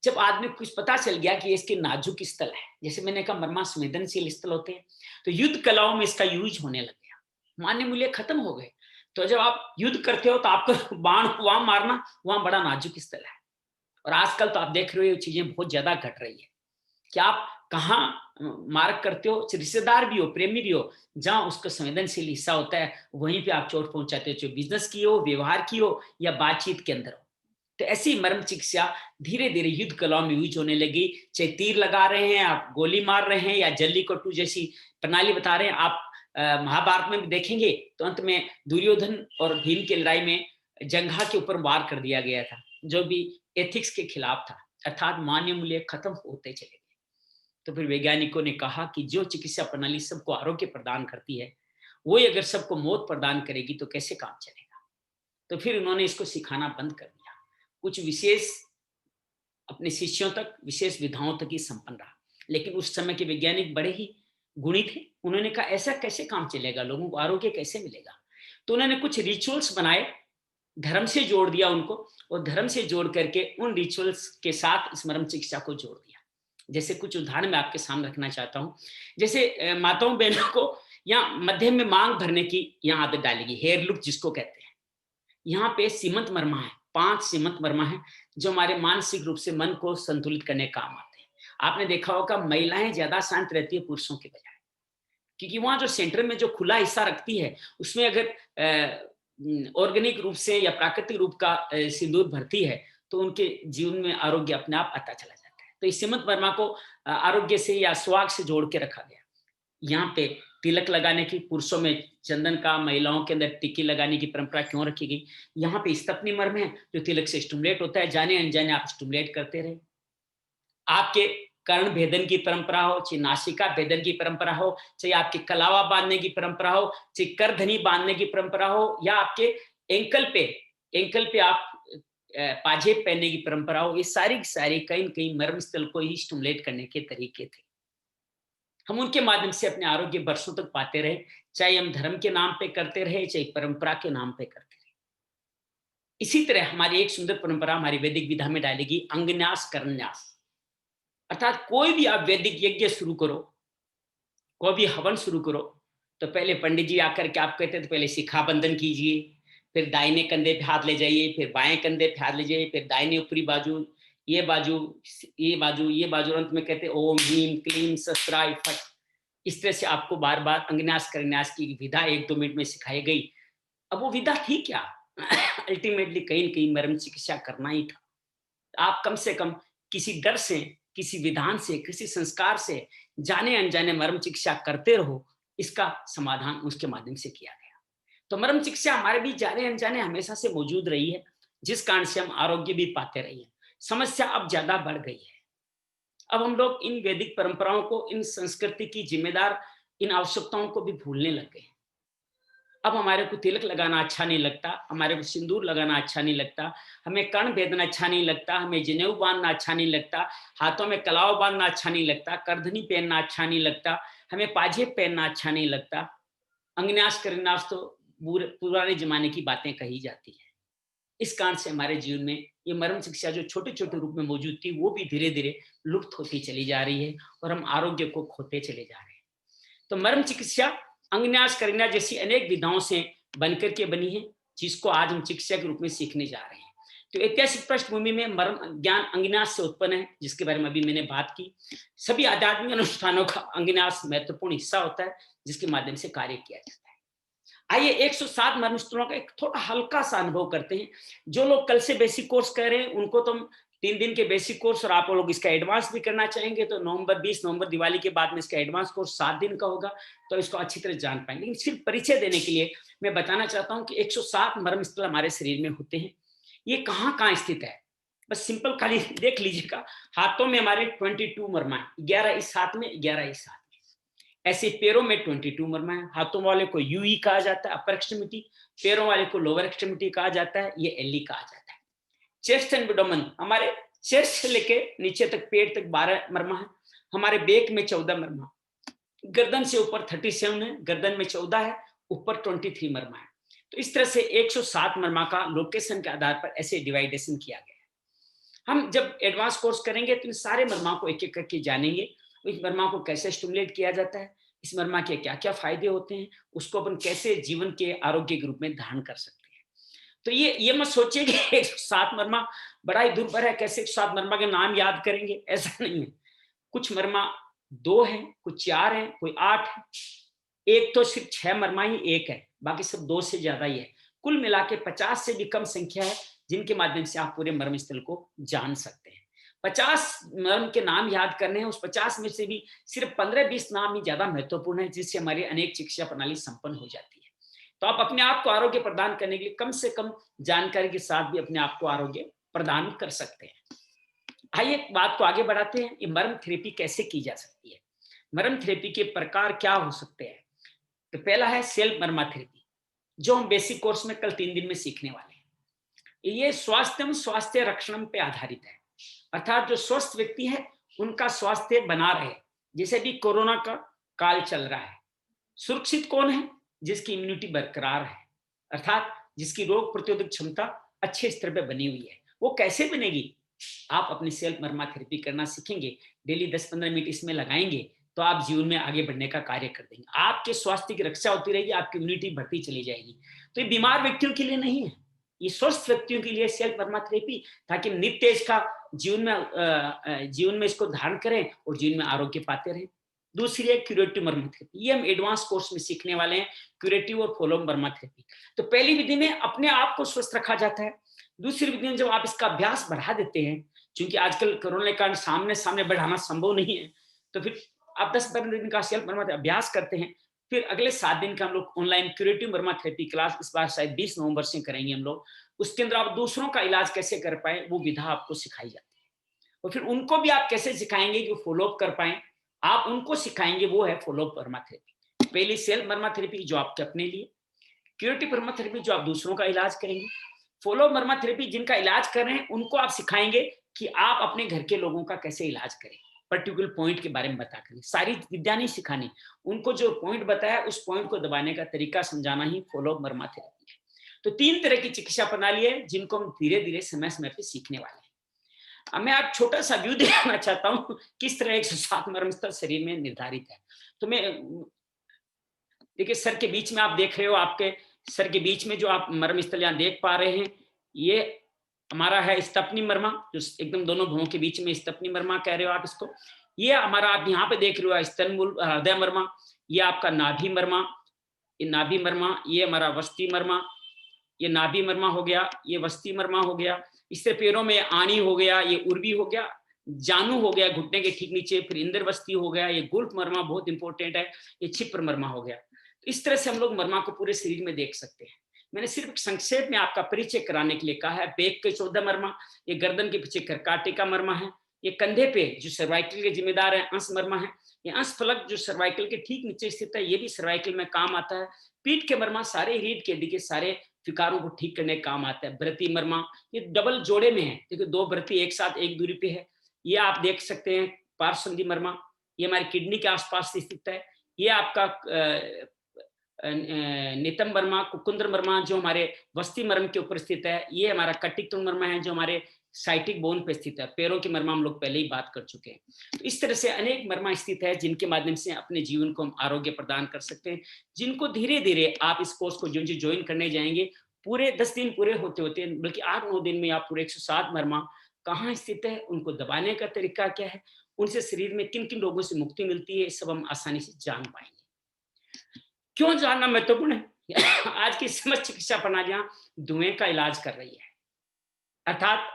जब आदमी को कुछ पता चल गया कि इसके नाजुक स्थल है, जैसे मैंने कहा मर्मा संवेदनशील स्थल होते हैं, तो युद्ध कलाओं में इसका यूज होने लग गया, मान्य मूल्य खत्म हो गए। तो जब आप युद्ध करते हो तो आपको बाण वहां मारना, वहां बड़ा नाजुक स्थल है। और आजकल तो आप देख रहे हो चीजें बहुत ज्यादा घट रही है कि आप कहाँ मार्क करते हो, रिश्तेदार भी हो, प्रेमी भी हो, जहां उसका संवेदनशील हिस्सा होता है वहीं पे आप चोट पहुंचाते हो, चाहे बिजनेस की हो, व्यवहार की हो या बातचीत के अंदर हो। तो ऐसी मर्म चिकित्सा धीरे धीरे युद्ध कला में यूज होने लगी। चाहे तीर लगा रहे हैं, आप गोली मार रहे हैं, या जल्ली कट्टू जैसी प्रणाली बता रहे हैं। आप महाभारत में भी देखेंगे तो अंत में दुर्योधन और भीम की लड़ाई में जंघा के ऊपर वार कर दिया गया था, जो भी एथिक्स के खिलाफ था, अर्थात मान्य मूल्य खत्म होते चले गए। तो फिर वैज्ञानिकों ने कहा कि जो चिकित्सा प्रणाली सबको आरोग्य प्रदान करती है, वो अगर सबको मौत प्रदान करेगी तो कैसे काम चलेगा। तो फिर उन्होंने इसको सिखाना बंद कर दिया, कुछ विशेष अपने शिष्यों तक, विशेष विधाओं तक ही संपन्न रहा। लेकिन उस समय के वैज्ञानिक बड़े ही गुणी थे। उन्होंने कहा ऐसा कैसे काम चलेगा, लोगों को आरोग्य कैसे मिलेगा। तो उन्होंने कुछ रिचुअल्स बनाए, धर्म से जोड़ दिया उनको, और धर्म से जोड़ करके उन रिचुअल्स के साथ इस मर्म चिकित्सा को जोड़ दिया। जैसे कुछ उदाहरण मैं आपके सामने रखना चाहता हूँ। जैसे माताओं बहनों को यहाँ मध्य में मांग भरने की यहाँ आदत डालेगी, हेयर लुक जिसको कहते हैं। यहाँ पे सीमंत मर्मा है, 5 सीमंत मर्मा है जो हमारे मानसिक रूप से मन को संतुलित करने का काम आते हैं। आपने देखा होगा महिलाएं ज्यादा शांत रहती है पुरुषों के बजाय, क्योंकि वहां जो सेंटर में जो खुला हिस्सा रखती है उसमें अगर ऑर्गेनिक रूप से या प्राकृतिक रूप का सिंदूर भरती है तो उनके जीवन में आरोग्य अपने आप आता चला जाता है। तो इस सीमंत वर्मा को आरोग्य से या स्वाग से जोड़ के रखा गया। यहाँ पे तिलक लगाने की, पुरुषों में चंदन का, महिलाओं के अंदर टिक्की लगाने की परंपरा क्यों रखी गई। यहाँ पे स्तपनी मर्म है जो तिलक से स्टिमुलेट होता है, जाने अनजाने आप स्टिमुलेट करते रहे। आपके कर्ण भेदन की परंपरा हो, चाहे नासिका भेदन की परंपरा हो, चाहे आपके कलावा बांधने की परंपरा हो, चाहे करधनी बांधने की परंपरा हो, या आपके एंकल पे आप पाजेब पहनने की परंपरा हो, ये सारी सारी कहीं न कहीं मर्म स्थल को ही स्टिमुलेट करने के तरीके थे। हम उनके माध्यम से अपने आरोग्य वर्षों तक पाते रहे, चाहे हम धर्म के नाम पे करते रहे, चाहे परंपरा के नाम पे करते रहे। इसी तरह हमारी एक सुंदर परंपरा हमारी वैदिक विधा में डालेगी, अंगन्यास करन्यास। अर्थात कोई भी आप वैदिक यज्ञ शुरू करो, कोई भी हवन शुरू करो, तो पहले पंडित जी आकर के आप कहते थे पहले शिखा बंधन कीजिए, फिर दाहिने कंधे पे हाथ ले जाइए, फिर बाएं कंधे पे हाथ ले जाइए, फिर दाहिने ऊपरी बाजू, ये बाजू, ये बाजू, ये बाजू, अंत में कहते ओम ह्रीम क्लीम शस्त्राय फट। इस तरह से आपको बार बार अंगन्यास करन्यास की विधा 1-2 मिनट में सिखाई गई। अब वो विधा थी क्या? अल्टीमेटली कहीं न कहीं मर्म चिकित्सा करना ही था। आप कम से कम किसी डर से, किसी विधान से, किसी संस्कार से जाने अनजाने मर्म चिकित्सा करते रहो, इसका समाधान उसके माध्यम से किया गया। तो मर्म चिकित्सा हमारे बीच जाने अनजाने हमेशा से मौजूद रही है, जिस कारण से हम आरोग्य भी पाते रहे हैं। समस्या अब ज्यादा बढ़ गई है। अब हम लोग इन वैदिक परंपराओं को, इन संस्कृति की जिम्मेदार इन आवश्यकताओं को भी भूलने लग गए। अब हमारे को तिलक लगाना अच्छा नहीं लगता, हमारे को सिंदूर लगाना अच्छा नहीं लगता, हमें कर्ण भेदना अच्छा नहीं लगता, हमें जनेऊ बांधना अच्छा नहीं लगता, हाथों में कलाव बांधना अच्छा नहीं लगता, करधनी पहनना अच्छा नहीं लगता, हमें पाजेब पहनना अच्छा नहीं लगता। अंगन्यास करन्यास तो पुराने जमाने की बातें कही जाती है। इस कारण से हमारे जीवन में ये मर्म शिक्षा जो छोटे छोटे रूप में मौजूद थी वो भी धीरे धीरे लुप्त होती चली जा रही है और हम आरोग्य को खोते चले जा रहे हैं। तो मर्म चिकित्सा अंगन्यास करन्यास जैसी अनेक विधाओं से बनकर के बनी है, जिसको आज हम चिकित्सा के रूप में सीखने जा रहे हैं। तो ऐतिहासिक पृष्ठभूमि में मर्म ज्ञान अंगन्यास से उत्पन्न है, जिसके बारे में अभी मैंने बात की। सभी आध्यात्मिक अनुष्ठानों का अंगन्यास महत्वपूर्ण हिस्सा होता है, जिसके माध्यम से कार्य किया जाता है। आइए 107 मर्म स्थलों का एक थोड़ा हल्का सा अनुभव करते हैं। जो लोग कल से बेसिक कोर्स कर रहे हैं उनको तो हम 3 दिन के बेसिक कोर्स, और आप लोग इसका एडवांस भी करना चाहेंगे तो 20 नवंबर दिवाली के बाद में इसका एडवांस कोर्स 7 दिन का होगा, तो इसको अच्छी तरह जान पाएंगे। लेकिन सिर्फ परिचय देने के लिए मैं बताना चाहता हूँ कि 107 मर्म स्थल हमारे शरीर में होते हैं। ये कहाँ कहाँ स्थित है, बस सिंपल खाली देख लीजिएगा। हाथों में हमारे 22 मर्मा है, 11 इस हाथ में, 11 इस हाथ में। ऐसे पैरों में 22 मर्मा है। हाथों वाले को यूई कहा जाता है, अपर एक्सट्रीमिटी, पैरों वाले को लोअर एक्सट्रीमिटी कहा जाता है, ये एली कहा जाता है। चेस्ट एंड एब्डोमेन, हमारे चेस्ट से लेके नीचे तक, पेट तक 12 मर्मा है। हमारे बेक में 14 मर्मा, गर्दन से ऊपर 37 है, गर्दन में 14 है, ऊपर 23 मर्मा है। तो इस तरह से 107 मर्मा का लोकेशन के आधार पर ऐसे डिवाइडेशन किया गया है। हम जब एडवांस कोर्स करेंगे तो इन सारे मर्मा को एक एक करके जानेंगे। इस मर्मा को कैसे स्टिमुलेट किया जाता है, इस मर्मा के क्या क्या फायदे होते हैं, उसको अपन कैसे जीवन के आरोग्य के रूप में धारण कर सकते हैं। तो ये मत सोचिए कि 107 मर्मा बड़ा ही दुर्भर है, कैसे 107 मर्मा के नाम याद करेंगे, ऐसा नहीं है। कुछ मर्मा 2 है, कुछ 4 है, कोई 8 है, एक तो सिर्फ 6 मर्मा ही एक है, बाकी सब 2 से ज्यादा ही है। कुल मिला के 50 से भी कम संख्या है जिनके माध्यम से आप पूरे मर्म स्थल को जान सकते हैं। 50 मर्म के नाम याद करने हैं, उस 50 में से भी सिर्फ 15-20 नाम ही ज्यादा महत्वपूर्ण है, जिससे हमारी अनेक चिकित्सा प्रणाली संपन्न हो जाती है। तो आप अपने आप को आरोग्य प्रदान करने के लिए कम से कम जानकारी के साथ भी अपने आप को आरोग्य प्रदान कर सकते हैं। आइए बात को आगे बढ़ाते हैं, ये मर्म थेरेपी कैसे की जा सकती है, मर्म थेरेपी के प्रकार क्या हो सकते हैं। तो पहला है सेल्फ मर्मा थेरेपी, जो हम बेसिक कोर्स में कल 3 दिन में सीखने वाले हैं। ये स्वास्थ्य रक्षण पे आधारित है, अर्थात जो स्वस्थ व्यक्ति है उनका स्वास्थ्य बना रहे। जैसे भी कोरोना का काल चल रहा है। सुरक्षित कौन है? जिसकी इम्यूनिटी बरकरार है, अर्थात जिसकी रोग प्रतिरोधक क्षमता अच्छे स्तर पे बनी हुई है। वो कैसे बनेगी? आप अपनी सेल्फ मर्मा थेरेपी करना सीखेंगे, डेली 10-15 मिनट इसमें लगाएंगे, तो आप जीवन में आगे बढ़ने का कार्य कर देंगे। आपके स्वास्थ्य की रक्षा होती रहेगी, आपकी इम्यूनिटी बढ़ती चली जाएगी। तो ये बीमार व्यक्तियों के लिए नहीं है, ये स्वस्थ व्यक्तियों के लिए सेल्फ मर्मा थेरेपी, ताकि नित्य इसका जीवन में इसको धारण करें और जीवन में आरोग्य पाते रहें। दूसरी है क्यूरेटिव मर्मा थेरेपी, ये हम एडवांस कोर्स में सीखने वाले हैं, क्यूरेटिव और फॉलो मर्मा थेरेपी। तो पहली विधि में अपने आप को स्वस्थ रखा जाता है। दूसरी विधि में जब आप इसका अभ्यास बढ़ा देते हैं, क्योंकि आजकल कोरोना के कारण सामने सामने बढ़ाना संभव नहीं है, तो फिर आप 10-15 दिन का सेल्फ मर्मा अभ्यास करते हैं। फिर अगले 7 दिन का हम लोग ऑनलाइन क्यूरेटिव मर्मा थेरेपी क्लास इस बार शायद 20 नवंबर से करेंगे हम लोग। उसके अंदर आप दूसरों का इलाज कैसे कर पाए, वो विधा आपको सिखाई जाती है। और फिर उनको भी आप कैसे सिखाएंगे कि फॉलो अप कर पाए, आप उनको सिखाएंगे, वो है फॉलो अप मर्मा थेरेपी। पहली सेल्फ मर्मा थेरेपी जो आपके अपने लिए, क्यूरेटिव मर्मा थेरेपी जो आप दूसरों का इलाज करेंगे, फॉलो मर्मा थेरेपी जिनका इलाज कर रहे हैं उनको आप सिखाएंगे कि आप अपने घर के लोगों का कैसे इलाज करें, पर्टिकुलर पॉइंट के बारे में बता करें। सारी विद्या नहीं सिखानी, उनको जो पॉइंट बताया उस पॉइंट को दबाने का तरीका समझाना ही फॉलो मर्मा थेरेपी है। तो 3 तरह की चिकित्सा प्रणाली है जिनको हम धीरे धीरे समय समय पे सीखने वाले हैं। अब मैं आप छोटा सा व्यू दिखाना चाहता हूँ किस तरह 107 मर्म स्थल शरीर में निर्धारित है। तो मैं देखिए, सर के बीच में आप देख रहे हो, आपके सर के बीच में जो आप मर्म स्थल यहाँ देख पा रहे हैं, ये हमारा है स्तपनी मर्मा, जो एकदम दोनों भुवों के बीच में स्तपनी मर्मा कह रहे हो आप इसको। ये हमारा आप यहाँ पे देख रहे हो स्तनमूल हृदय मर्मा, ये आपका नाभि मर्मा, ये नाभि मर्मा, ये हमारा वस्ती मर्मा, ये नाभि मर्मा हो गया, ये वस्ती मर्मा हो गया। इससे पैरों में आनी हो गया, ये उर्वी हो गया, जानू हो गया घुटने के ठीक नीचे, फिर इंद्रवस्ती हो गया, ये गुल्फ मर्मा बहुत इंपॉर्टेंट है, ये छिप्र मर्मा हो गया। तो इस तरह से हम लोग मर्मा को पूरे शरीर में देख सकते हैं। मैंने सिर्फ संक्षेप में आपका परिचय कराने के लिए कहा है। पेट के 14 मर्मा, ये गर्दन के पीछे कर्काटिका मर्मा है, ये कंधे पे जो सर्वाइकल के जिम्मेदार है अंश मर्मा है, ये अंश फलक जो सर्वाइकल के ठीक नीचे स्थित है, ये भी सर्वाइकल में काम आता है। पीठ के मर्मा सारे रीढ़ के हड्डी के सारे विकारों को ठीक करने का काम आता है। व्रती मर्मा, ये डबल जोड़े में है, देखिए 2 व्रती एक साथ एक दूरी पे है, ये आप देख सकते हैं। पार्श्वसंधि मर्मा, ये हमारी किडनी के आसपास स्थित है। ये आपका नितंब मर्मा, कुकुंद्र मर्मा जो हमारे वस्ती मर्म के ऊपर स्थित है। ये हमारा कटिक मर्मा है जो हमारे साइटिक बोन पे स्थित है। पैरों की मर्मा हम लोग पहले ही बात कर चुके हैं। तो इस तरह से अनेक मर्मा स्थित है जिनके माध्यम से अपने जीवन को हम आरोग्य प्रदान कर सकते हैं, जिनको धीरे धीरे आप इस कोर्स को जो ज्वाइन करने जाएंगे, पूरे 10 दिन पूरे होते होते, बल्कि 8-9 दिन में आप पूरे 107 मर्मा कहाँ स्थित है, उनको दबाने का तरीका क्या है, उनसे शरीर में किन किन रोगों से मुक्ति मिलती है, सब हम आसानी से जान पाएंगे। क्यों जानना महत्वपूर्ण है? आज की समस्त चिकित्सा प्रणालियां धुएं का इलाज कर रही है, अर्थात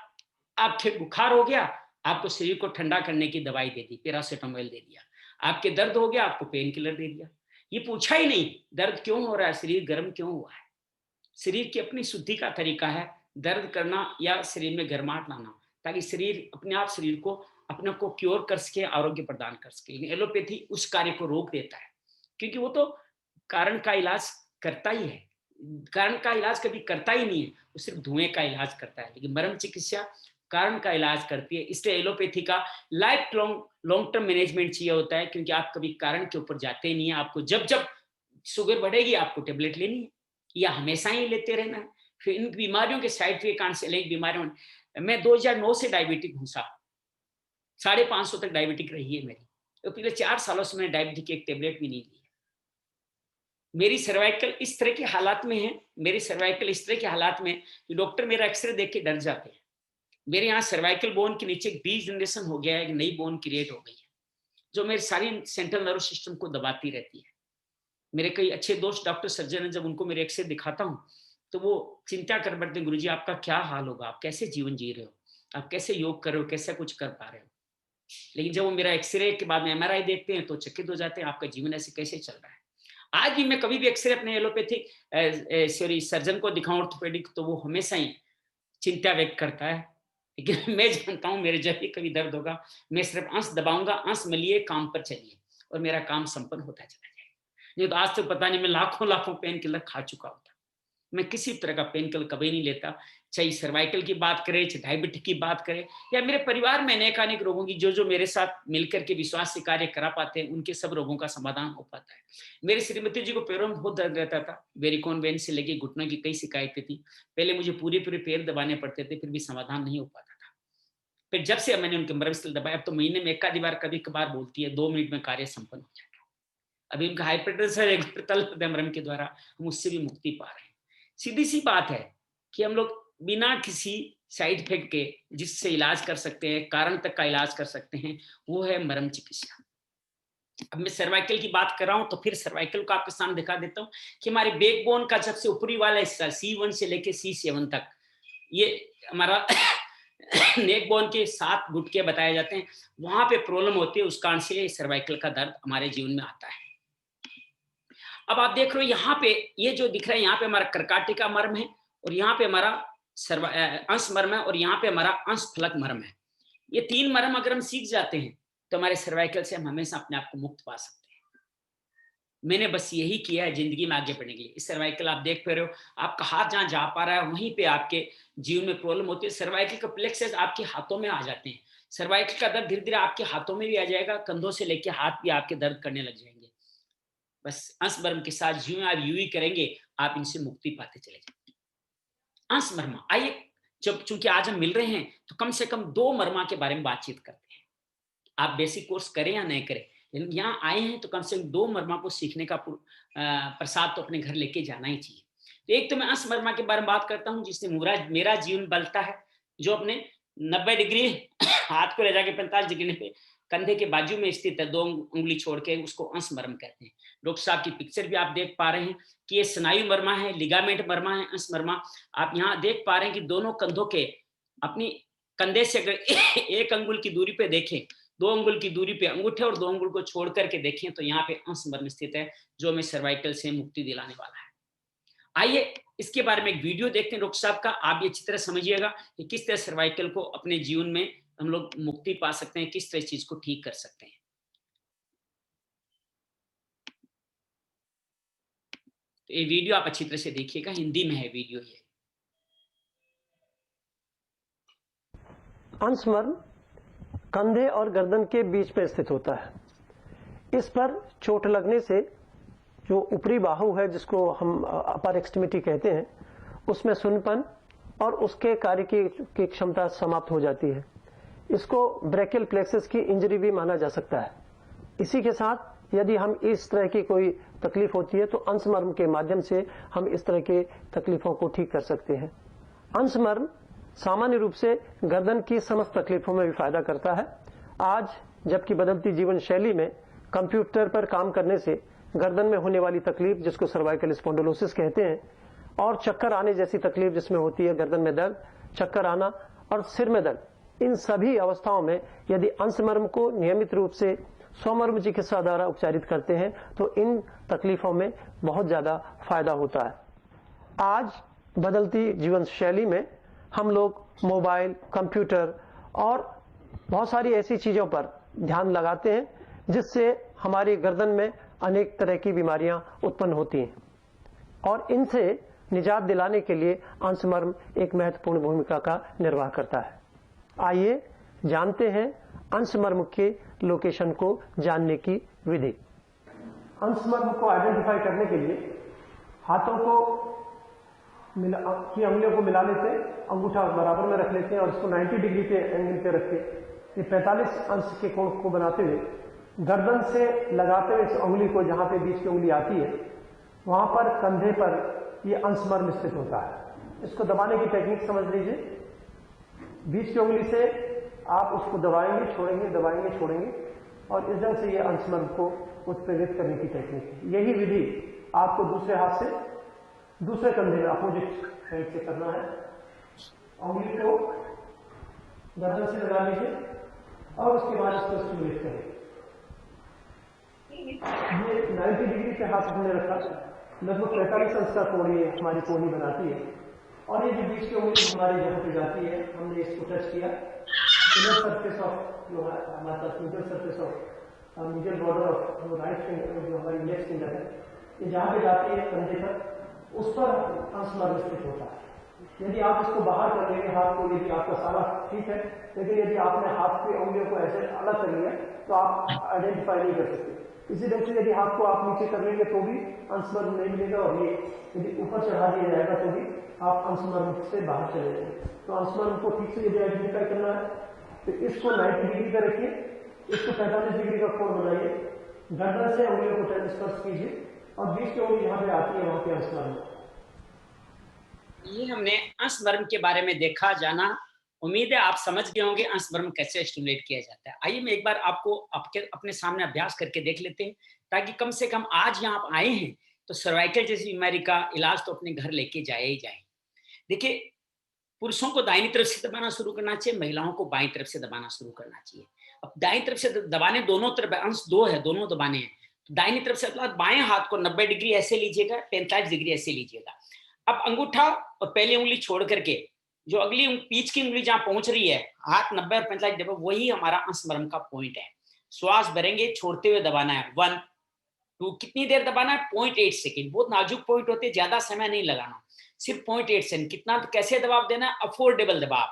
आपके बुखार हो गया, आपको शरीर को ठंडा करने की दवाई दे दी, पैरासिटामोल दे दिया। आपके दर्द हो गया, आपको पेन किलर दे दिया। ये पूछा ही नहीं दर्द क्यों हो रहा है, शरीर गर्म क्यों हुआ है। शरीर की अपनी शुद्धि का तरीका है दर्द करना या शरीर में गर्माहट लाना, ताकि शरीर अपने आप शरीर को अपने को क्योर कर सके, आरोग्य प्रदान कर सके। लेकिन एलोपैथी उस कार्य को रोक देता है, क्योंकि वो तो कारण का इलाज करता ही है, कारण का इलाज कभी करता ही नहीं है, वो सिर्फ धुएं का इलाज करता है। लेकिन मर्म चिकित्सा कारण का इलाज करती है। इसलिए एलोपैथी का लाइफ लॉन्ग टर्म मैनेजमेंट चाहिए होता है, क्योंकि आप कभी कारण के ऊपर जाते ही नहीं है। आपको जब जब शुगर बढ़ेगी आपको टेबलेट लेनी है, या हमेशा ही लेते रहना है। फिर इन बीमारियों के साइड इफेक्ट आने से अनेक बीमारियों, मैं 2009 से डायबिटिक हूँ साहब, 550 तक डायबिटिक रही है मेरी, तो पिछले 4 सालों से मैंने डायबिटिक की एक टेबलेट भी नहीं ली। मेरी सर्वाइकल इस तरह के हालात में है, मेरी सर्वाइकल इस तरह के हालात में कि डॉक्टर मेरा एक्सरे देख के डर जाते हैं। मेरे यहाँ सर्वाइकल बोन के नीचे एक डीजनरेशन हो गया है, एक नई बोन क्रिएट हो गई है, जो मेरे सारी सेंट्रल नर्वस सिस्टम को दबाती रहती है। मेरे कई अच्छे दोस्त डॉक्टर सर्जन हैं, जब उनको मेरे एक्सरे दिखाता हूँ तो वो चिंता कर बैठते हैं, गुरुजी आपका क्या हाल होगा, आप कैसे जीवन जी रहे हो, आप कैसे योग कर रहे हो, कैसे कुछ कर पा रहे हो। लेकिन जब वो मेरा एक्सरे के बाद में एमआरआई देखते हैं तो चकित हो जाते हैं, आपका जीवन ऐसे कैसे चल रहा है। आज भी मैं कभी भी एक्सरे अपने एलोपैथिक सर्जन को दिखाऊं ऑर्थोपेडिक, तो वो हमेशा ही चिंता व्यक्त करता है। लेकिन मैं जानता हूँ मेरे जब भी कभी दर्द होगा, मैं सिर्फ आंस दबाऊंगा, आंस मलिए, काम पर चलिए, और मेरा काम संपन्न होता चला जाएगा। नहीं तो आज तक पता नहीं मैं लाखों लाखों पेन किलर खा चुका होता। मैं किसी तरह का पेन किलर कभी नहीं लेता, चाहे सर्वाइकल की बात करें, चाहे डायबिटिक की बात करें, या मेरे परिवार में अनेक अनेक रोगों की, जो जो मेरे साथ मिलकर के विश्वास से कार्य करा पाते हैं, उनके सब रोगों का समाधान हो पाता है। मेरी श्रीमती जी को पैरों में बहुत दर्द रहता था, वेरिकोन वेन से लेके घुटनों की कई शिकायतें थी। पहले मुझे पूरे पूरे पैर दबाने पड़ते थे, फिर भी समाधान नहीं हो पाता था। फिर जब से मैंने उनके मरमस्थल दबाया, अब तो महीने में एक आधी बार कभी कभार बोलती है, 2 मिनट में कार्य संपन्न हो जाता है। अभी उनका हाइपरटेंशन एक तल हृदय मरम के द्वारा हम उससे भी मुक्ति पा रहे हैं। सीधी सी बात है कि हम लोग बिना किसी साइड इफेक्ट के जिससे इलाज कर सकते हैं, कारण तक का इलाज कर सकते हैं, वो है मरम चिकित्सा। अब मैं सर्वाइकल की बात कर रहा हूं, तो फिर सर्वाइकल को आपके सामने दिखा देता हूं कि हमारे बैकबोन का सबसे ऊपरी वाला हिस्सा C1 से लेके C7 तक, ये हमारा नेक बोन के 7 गुटके बताए जाते हैं, वहां पे प्रॉब्लम होती है, उस कारण से सर्वाइकल का दर्द हमारे जीवन में आता है। अब आप देख रहे हो यहाँ पे, ये जो दिख रहा है, यहाँ पे हमारा कर्काटिका मर्म है, और यहाँ पे हमारा अंश मर्म है, और यहाँ पे हमारा अंश फलक मर्म है। ये 3 मर्म अगर हम सीख जाते हैं, तो हमारे सर्वाइकल से हम हमेशा अपने आप को मुक्त पा सकते हैं। मैंने बस यही किया है जिंदगी में आगे बढ़ने के लिए। इस सर्वाइकल आप देख पा रहे हो, आपका हाथ जहां जा पा रहा है, वहीं पे आपके जीवन में प्रॉब्लम होती है। सर्वाइकल का प्लेक्सस आपके हाथों में आ जाते हैं। सर्वाइकल का दर्द धीरे धीरे आपके हाथों में भी आ जाएगा, कंधों से लेके हाथ भी आपके दर्द करने लग जाएंगे। बस अंश मर्म के साथ यूं आप यूं ही करेंगे, आप इनसे मुक्ति पाते चले जाएंगे। अंश मर्मा, आइए, जब चूंकि आज हम मिल रहे हैं, तो कम से कम 2 मर्मा के बारे में बातचीत करते हैं। आप बेसिक कोर्स करें या नहीं करें, लेकिन यहाँ आए हैं तो कम से कम 2 मर्मा को सीखने का प्रसाद तो अपने घर लेके जाना ही चाहिए। तो एक तो मैं अंश मर्मा के बारे में बात करता हूँ, जिससे मेरा जीवन बलता है, जो अपने 90 डिग्री हाथ को ले जाके 45 डिग्री पे कंधे के बाजू में स्थित है, 2 उंगली छोड़ के, उसको अंश मर्म कहते हैं। डॉक्टर साहब की पिक्चर भी आप देख पा रहे हैं कि ये स्नायु मर्मा है, लिगामेंट मर्मा है, अंश मर्मा। आप यहाँ देख पा रहे हैं कि दोनों कंधों के अपनी कंधे से अगर एक अंगुल की दूरी पे देखें, 2 अंगुल की दूरी पे अंगूठे और 2 अंगुल को छोड़ करके देखें, तो यहाँ पे अंश मर्म स्थित है, जो हमें सर्वाइकल से मुक्ति दिलाने वाला है। आइए इसके बारे में एक वीडियो देखते हैं डॉक्टर साहब का, आप ये अच्छी तरह समझिएगा कि किस तरह सर्वाइकल को अपने जीवन में हम लोग मुक्ति पा सकते हैं, किस तरह चीज को ठीक कर सकते हैं। तो ये वीडियो आप अच्छी तरह से देखिएगा, हिंदी में है वीडियो ये।
अंश मर्म कंधे और गर्दन के बीच में स्थित होता है। इस पर चोट लगने से जो ऊपरी बाहु है, जिसको हम अपर एक्सट्रीमिटी कहते हैं, उसमें सुन्नपन और उसके कार्य की क्षमता समाप्त हो जाती है। इसको ब्रैकियल प्लेक्सस की इंजरी भी माना जा सकता है। इसी के साथ यदि हम इस तरह की कोई तकलीफ होती है, तो अंश मर्म के माध्यम से हम इस तरह की तकलीफों को ठीक कर सकते हैं। अंश मर्म सामान्य रूप से गर्दन की समस्त तकलीफों में भी फायदा करता है। आज जबकि बदलती जीवन शैली में कंप्यूटर पर काम करने से गर्दन में होने वाली तकलीफ, जिसको सर्वाइकल स्पॉन्डिलोसिस कहते हैं, और चक्कर आने जैसी तकलीफ जिसमें होती है गर्दन में दर्द, चक्कर आना और सिर में दर्द, इन सभी अवस्थाओं में यदि अंश मर्म को नियमित रूप से स्वमर्म चिकित्सा द्वारा उपचारित करते हैं, तो इन तकलीफों में बहुत ज्यादा फायदा होता है। आज बदलती जीवन शैली में हम लोग मोबाइल, कंप्यूटर और बहुत सारी ऐसी चीजों पर ध्यान लगाते हैं, जिससे हमारी गर्दन में अनेक तरह की बीमारियां उत्पन्न होती हैं, और इनसे निजात दिलाने के लिए अंश मर्म एक महत्वपूर्ण भूमिका का निर्वाह करता है। आइए जानते हैं अंश मर्म के लोकेशन को जानने की विधि। अंश मर्म को आइडेंटिफाई करने के लिए हाथों को की अंगुलियों को मिला लेते हैं, अंगूठा बराबर में रख लेते हैं और इसको 90 डिग्री के एंगल पे रख के ये 45 अंश के कोण को बनाते हुए गर्दन से लगाते हुए इस उंगली को, जहां पे बीच की उंगली आती है, वहां पर कंधे पर ये अंश मर्म स्थित होता है। इसको दबाने की टेक्निक समझ लीजिए। बीच की उंगली से आप उसको दबाएंगे, छोड़ेंगे, दबाएंगे, छोड़ेंगे, और इस ढंग से ये अंश मर्म को उत्प्रेरित करने की टेक्निक है। यही विधि आपको दूसरे हाथ से दूसरे कंधे में अपोजिट साइड से करना है। उंगली को गर्दन से लगा लीजिए और उसके बाद इसको स्टिमुलेट करें। ये 90 डिग्री पे हाथ हमने रखा, लगभग 45 अंश का कोण ये हमारी कोहनी बनाती है, और ये जो बीच की उंगली हमारी जगह पे जाती है, हमने इसको टच किया, इनर सरफेस ऑफ जो हमारे पास middle surface of middle border of right finger, जो हमारी लेफ्ट फिंगर है, ये जहाँ पे जाती है कंधे पर, उस पर अंश मर्म स्थित होता है। यदि आप इसको बाहर कर लेंगे हाथ को, यदि आपका सारा ठीक है, लेकिन यदि आपने हाथ की उंगलियों को ऐसे अलग कर लिया तो आप आइडेंटिफाई नहीं कर सकते। इसी तरह से यदि हाथ को आप नीचे कर लेंगे तो भी अंशमर्म नहीं मिलेगा, और ये यदि ऊपर चढ़ा दिया जाएगा तो भी आप अंशमर्म से बाहर चले जाएंगे। तो अंशमर्म को ठीक से यदि आइडेंटिफाई करना है तो इसको 90 डिग्री पर रखिए, इसको 45 डिग्री का कोण बनाइए, गर्दन से उंगलियों को स्पर्श कीजिए और बीच की उंगली जहां पे आती है वहां पे अंशमर्म।
ये हमने अंशमर्म के बारे में देखा जाना। उम्मीद है आप समझ गए होंगे अंशमर्म कैसे स्टिमुलेट किया जाता है। आइए मैं एक बार आपको अपने सामने अभ्यास करके देख लेते हैं, ताकि कम से कम आज यहाँ आप आए हैं तो सर्वाइकल जैसी बीमारी का इलाज तो अपने घर लेके जाए ही जाए। देखिए, पुरुषों को दाहिनी तरफ से दबाना शुरू करना चाहिए, महिलाओं को बाईं तरफ से दबाना शुरू करना चाहिए। अब दाईं तरफ से दबाने दोनों तरफ, अंश दो है, दोनों दबाने हैं। तो दाहिनी तरफ से बाएं हाथ को 90 डिग्री ऐसे लीजिएगा, 45 डिग्री ऐसे लीजिएगा। अब अंगूठा और पहली उंगली छोड़ करके जो अगली बीच की उंगली जहां पहुंच रही है, हाथ 90 और 45 डिग्री, वही हमारा अंशमर्म का पॉइंट है। श्वास भरेंगे, छोड़ते हुए दबाना है। 1 2, कितनी देर दबाना है? 0.8 सेकेंड। बहुत नाजुक पॉइंट होते हैं, ज्यादा समय नहीं लगाना, सिर्फ 0.8 सेकेंड। कितना, तो कैसे दबाव देना है? अफोर्डेबल दबाव,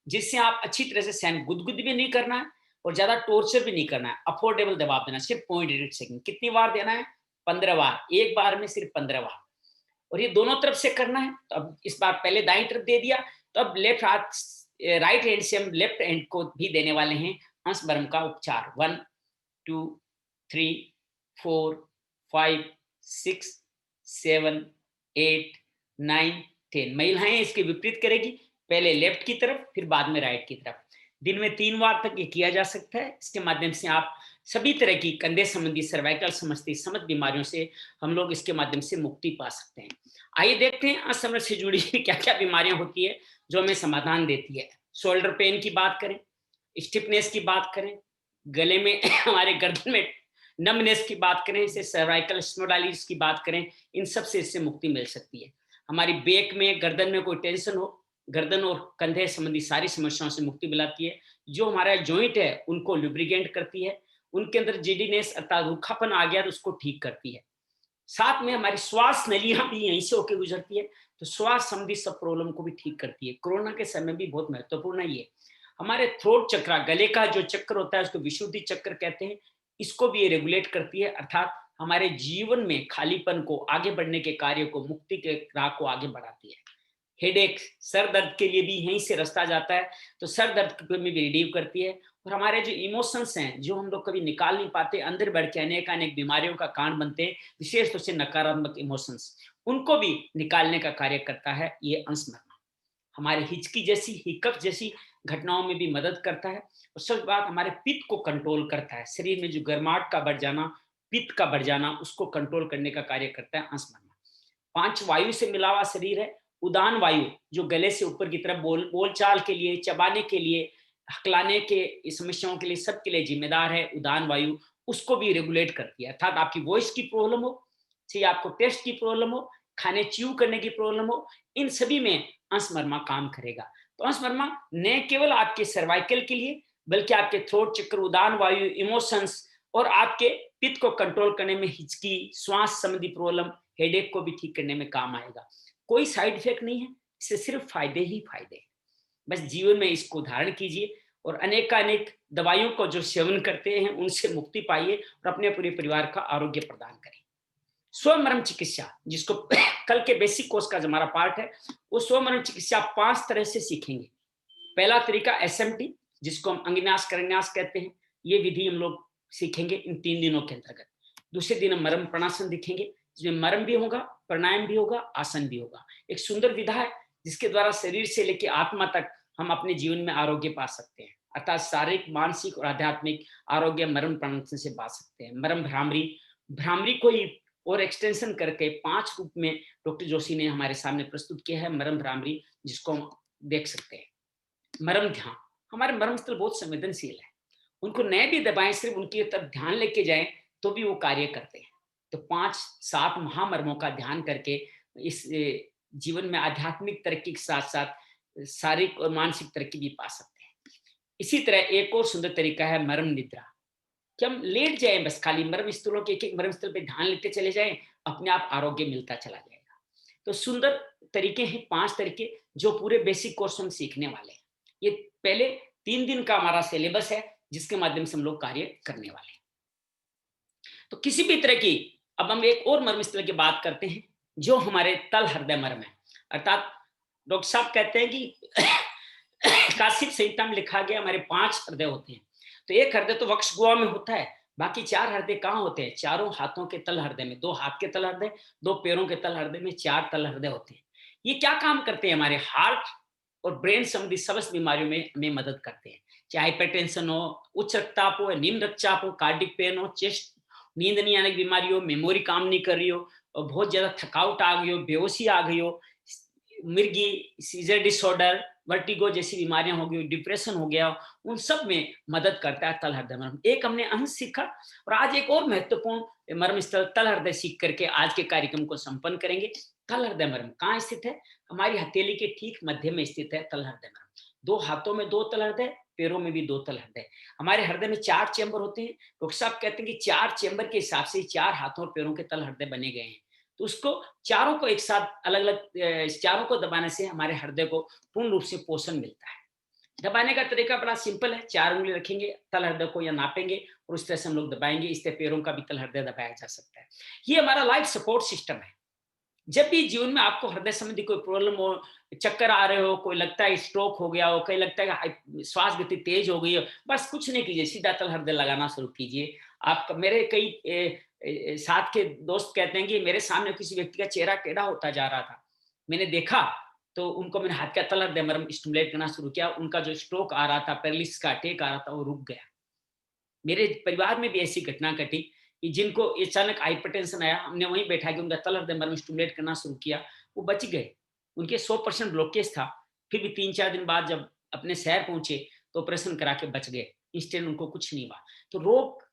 जिससे आप अच्छी तरह से सहन, गुदगुद भी नहीं करना है और ज्यादा टॉर्चर भी नहीं करना है। अफोर्डेबल दबाव देना, सिर्फ 0.8 सेकेंड। कितनी बार देना है? 15 बार, एक बार में सिर्फ 15 बार। और ये दोनों तरफ से करना है। तो अब इस बार पहले दाईं तरफ दे दिया, तो अब लेफ्ट हाथ, राइट हैंड से हम लेफ्ट हैंड को भी देने वाले हैं अंशमर्म का उपचार। 1 2 3 4 5 6 7 8 9 10। महिलाएं इसके विपरीत करेगी, पहले लेफ्ट की तरफ फिर बाद में राइट की तरफ। दिन में 3 बार तक ये किया जा सकता है। इसके माध्यम से आप सभी तरह की कंधे संबंधी, सर्वाइकल संबंधी समस्त बीमारियों से हम लोग इसके माध्यम से मुक्ति पा सकते हैं। आइए देखते हैं असमर्थ से जुड़ी क्या क्या बीमारियां होती है जो हमें समाधान देती है। शोल्डर पेन की बात करें, स्टिफनेस की बात करें, गले में हमारे गर्दन में नमनेस की बात करें, इसे सर्वाइकल स्नोडाइलिटिस की बात करें, इन सब से इससे मुक्ति मिल सकती है। हमारी बैक में, गर्दन में कोई टेंशन हो, गर्दन और कंधे संबंधी सारी समस्याओं से मुक्ति मिलाती है। जो हमारा जॉइंट है उनको लुब्रिकेंट करती है, उनके अंदर जिडीनेस अर्थात रूखापन आ गया तो उसको ठीक करती है। साथ में हमारी श्वास नलियां भी यहीं से होकर गुजरती है, तो श्वास संबंधी सब प्रॉब्लम को भी ठीक करती है। कोरोना के समय भी बहुत महत्वपूर्ण है ये। हमारे थ्रोट चक्र, गले का जो चक्र होता है उसको विशुद्धि चक्र कहते हैं, इसको भी ये रेगुलेट करती है, अर्थात हमारे जीवन में खालीपन को, आगे बढ़ने के कार्य को, मुक्ति के राह को आगे बढ़ाती है। हेडेक, सर दर्द के लिए भी यहीं से रास्ता जाता है, तो सर दर्द में भी रिलीव करती है। और हमारे जो इमोशंस हैं, जो हम लोग कभी निकाल नहीं पाते, अंदर बैठ के अनेक अनेक बीमारियों का कारण बनते हैं, विशेष रूप से नकारात्मक इमोशंस, उनको भी निकालने का कार्य करता है ये अंशमर्म। हमारे हिचकी जैसी, हिकअप जैसी घटनाओं में भी मदद करता है। और सब बात हमारे पित्त को कंट्रोल करता है। शरीर में जो गर्माहट का बढ़ जाना, पित्त का बढ़ जाना, उसको कंट्रोल करने का कार्य करता है अंशमर्म। 5 वायु से मिला हुआ शरीर है। उदान वायु जो गले से ऊपर की तरफ बोलचाल के लिए, चबाने के लिए, हकलाने के समस्याओं के लिए, सबके लिए जिम्मेदार है उदान वायु। उसको भी रेगुलेट करती है, अर्थात आपकी वॉइस की प्रॉब्लम हो, चाहे आपको टेस्ट की प्रॉब्लम हो, खाने च्यू करने की प्रॉब्लम हो, इन सभी में अंशमर्मा काम करेगा। तो अंशमर्मा न केवल आपके सर्वाइकल के लिए, बल्कि आपके थ्रोट चक्र, उदान वायु, इमोशंस और आपके पित्त को कंट्रोल करने में, हिचकी, श्वास संबंधी प्रॉब्लम, हेडेक को भी ठीक करने में काम आएगा। कोई साइड इफेक्ट नहीं है, इससे सिर्फ फायदे ही फायदे हैं। बस जीवन में इसको धारण कीजिए और अनेकानेक दवाइयों को जो सेवन करते हैं उनसे मुक्ति पाइए और अपने पूरे परिवार का आरोग्य प्रदान करें। स्वमर्म चिकित्सा, जिसको कल के बेसिक कोर्स का जो हमारा पार्ट है, वो स्वमर्म चिकित्सा 5 तरह से सीखेंगे। पहला तरीका एसएमटी, जिसको हम अंगिन्यास करन्यास कहते हैं, ये विधि हम लोग सीखेंगे इन 3 दिनों के अंतर्गत। दूसरे दिन हम मर्म प्रणासन दिखेंगे, जिसमें मर्म भी होगा, प्राणायाम भी होगा, आसन भी होगा। एक सुंदर विधा है जिसके द्वारा शरीर से लेकर आत्मा तक हम अपने जीवन में आरोग्य पा सकते हैं, अर्थात शारीरिक, मानसिक और आध्यात्मिक आरोग्य मर्म प्रणासन से पा सकते हैं। मर्म भ्रामरी, भ्रामरी को ही और एक्सटेंशन करके 5 रूप में डॉक्टर जोशी ने हमारे सामने प्रस्तुत किया है मर्म भ्रामरी, जिसको हम देख सकते हैं। मर्म ध्यान, हमारे मर्म स्थल बहुत संवेदनशील है, उनको नए भी दबाएं, सिर्फ उनकी तरफ ध्यान लेके जाएं तो भी वो कार्य करते हैं। तो 5-7 महामर्मों का ध्यान करके इस जीवन में आध्यात्मिक तरक्की के साथ साथ शारीरिक और मानसिक तरक्की भी पा सकते हैं। इसी तरह एक और सुंदर तरीका है मर्म निद्रा, कि हम लेट जाएं, बस खाली मर्म स्थलों के एक एक मर्म स्थल पे ध्यान लेते चले जाएं, अपने आप आरोग्य मिलता चला जाएगा। तो सुंदर तरीके हैं, 5 तरीके जो पूरे बेसिक कोर्स हम सीखने वाले हैं। ये पहले 3 दिन का हमारा सिलेबस है जिसके माध्यम से हम लोग कार्य करने वाले हैं। तो किसी भी तरह की, अब हम एक और मर्म स्थल की बात करते हैं जो हमारे तल हृदय मर्म है। अर्थात डॉक्टर साहब कहते हैं कि काशिप संहिता में लिखा गया हमारे 5 हृदय होते हैं। तो एक हृदय तो वक्ष गुहा में होता है, बाकी 4 हृदय कहाँ होते हैं? चारों हाथों के तल हृदय में, 2 हाथ के तल हृदय, 2 पैरों के तल हृदय में 4 तल हृदय होते हैं। ये क्या काम करते हैं? हमारे हार्ट और ब्रेन संबंधी समस्त बीमारियों में हमें मदद करते हैं। चाहे हाइपरटेंशन हो, उच्च रक्तचाप हो, निम्न रक्तचाप हो, कार्डिक पेन हो, चेस्ट, नींद नहीं आने की बीमारी हो, मेमोरी काम नहीं कर रही हो, और बहुत ज्यादा थकावट आ गई हो, बेहोशी आ गई हो, मिर्गी, सीजर डिसऑर्डर, वर्टिगो जैसी बीमारियां हो गई, डिप्रेशन हो गया, उन सब में मदद करता है तल हृदय मर्म। एक हमने अंश सीखा, और आज एक और महत्वपूर्ण मर्म स्थल तल हृदय सीख करके आज के कार्यक्रम को संपन्न करेंगे। तल हृदय मर्म कहाँ स्थित है? हमारी हथेली के ठीक मध्य में स्थित है तल हृदय मर्म। 2 हाथों में 2 तल हृदय, पैरों में भी 2 तल हृदय। हमारे हृदय में 4 चेंबर होते हैं। डॉक्टर साहब कहते हैं कि 4 चेंबर के हिसाब से 4 हाथों और पैरों के तल हृदय बने गए हैं। तो उसको चारों को एक साथ अलग अलग चारों को दबाने से हमारे हृदय को पूर्ण रूप से पोषण मिलता है। दबाने का तरीका बड़ा सिंपल है। 4 उंगली रखेंगे तल हृदय को या नापेंगे और उस तरह से हम लोग दबाएंगे। इससे पैरों का भी तल हृदय दबाया जा सकता है। ये हमारा लाइफ सपोर्ट सिस्टम है। जब भी जीवन में आपको हृदय संबंधी कोई प्रॉब्लम हो, चक्कर आ रहे हो, कोई लगता है स्ट्रोक हो गया हो, कहीं लगता है श्वास गति तेज हो गई हो, बस कुछ नहीं कीजिए, सीधा तल हृदय लगाना शुरू कीजिए। आप मेरे कई साथ के दोस्त कहते हैं कि मेरे सामने किसी व्यक्ति का चेहरा टेढ़ा होता जा रहा था, मैंने देखा तो उनको मैंने हाथ का तल हृदय मर्म स्टिमुलेट करना शुरू किया। उनका जो स्ट्रोक आ रहा था, पैरालिसिस का अटैक आ रहा था, वो रुक गया। मेरे परिवार में भी ऐसी घटना घटी कि जिनको अचानक हाइपरटेंशन आया, हमने वहीं बैठा कि उनका तल हृदय मर्म स्टिमुलेट करना शुरू किया, वो बच गए। उनके 100% ब्लॉकेज था, फिर भी 3-4 दिन बाद जब अपने शहर पहुंचे तो ऑपरेशन करा के बच गए। इंस्टेंट उनको कुछ नहीं हुआ। तो रोग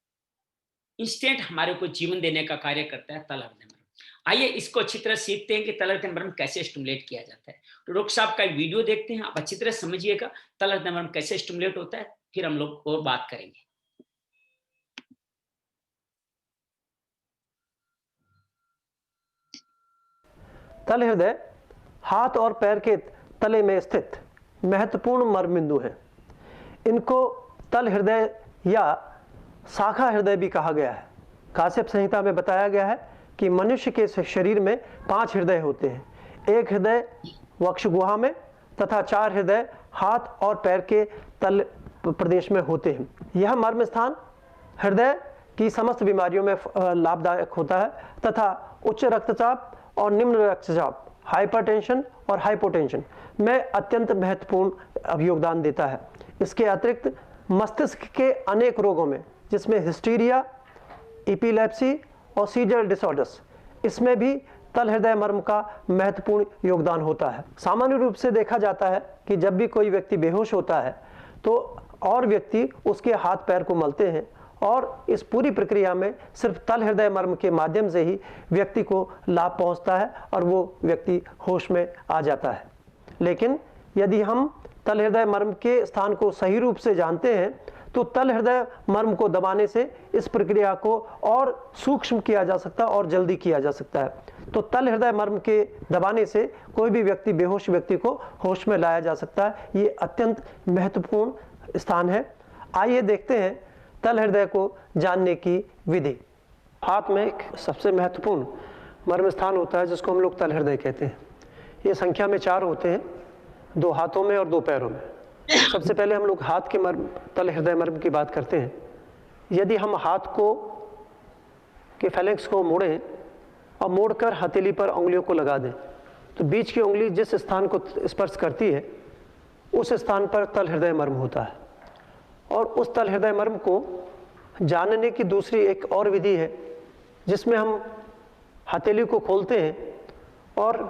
इंस्टेंट हमारे को जीवन देने का कार्य करता है तल हृदय मर्म। आइए इसको अच्छी तरह सीखते हैं कि तल हृदय मर्म कैसे स्टिमुलेट किया जाता है। तो डॉक्टर साहब का वीडियो देखते हैं, आप अच्छी तरह समझिएगा तल हृदय मर्म कैसे स्टिमुलेट होता है, फिर हम लोग और बात करेंगे।
तल हृदय हाथ और पैर के तले में स्थित महत्वपूर्ण मर्म बिंदु हैं। इनको तल हृदय या शाखा हृदय भी कहा गया है। काश्यप संहिता में बताया गया है कि मनुष्य के शरीर में 5 हृदय होते हैं। एक हृदय वक्ष गुहा में तथा 4 हृदय हाथ और पैर के तल प्रदेश में होते हैं। यह मर्म स्थान हृदय की समस्त बीमारियों में लाभदायक होता है तथा उच्च रक्तचाप और निम्न रक्तचाप, हाइपरटेंशन और हाइपोटेंशन में अत्यंत महत्वपूर्ण योगदान देता है। इसके अतिरिक्त मस्तिष्क के अनेक रोगों में, जिसमें हिस्टीरिया, एपिलेप्सी और सीजर डिसऑर्डर्स, इसमें भी तल हृदय मर्म का महत्वपूर्ण योगदान होता है। सामान्य रूप से देखा जाता है कि जब भी कोई व्यक्ति बेहोश होता है तो और व्यक्ति उसके हाथ पैर को मलते हैं, और इस पूरी प्रक्रिया में सिर्फ तल हृदय मर्म के माध्यम से ही व्यक्ति को लाभ पहुंचता है और वो व्यक्ति होश में आ जाता है। लेकिन यदि हम तल हृदय मर्म के स्थान को सही रूप से जानते हैं तो तल हृदय मर्म को दबाने से इस प्रक्रिया को और सूक्ष्म किया जा सकता है और जल्दी किया जा सकता है। तो तल हृदय मर्म के दबाने से कोई भी व्यक्ति, बेहोश व्यक्ति को होश में लाया जा सकता है। ये अत्यंत महत्वपूर्ण स्थान है। आइए देखते हैं तल हृदय को जानने की विधि। हाथ में एक सबसे महत्वपूर्ण मर्म स्थान होता है जिसको हम लोग तल हृदय कहते हैं। ये संख्या में 4 होते हैं, 2 हाथों में और 2 पैरों में। सबसे पहले हम लोग हाथ के मर्म, तल हृदय मर्म की बात करते हैं। यदि हम हाथ को के फैलेंक्स को मोड़ें और मोड़कर हथेली पर उंगलियों को लगा दें तो बीच की उंगली जिस स्थान को स्पर्श करती है उस स्थान पर तल हृदय मर्म होता है। और उस तल हृदय मर्म को जानने की दूसरी एक और विधि है जिसमें हम हथेली को खोलते हैं और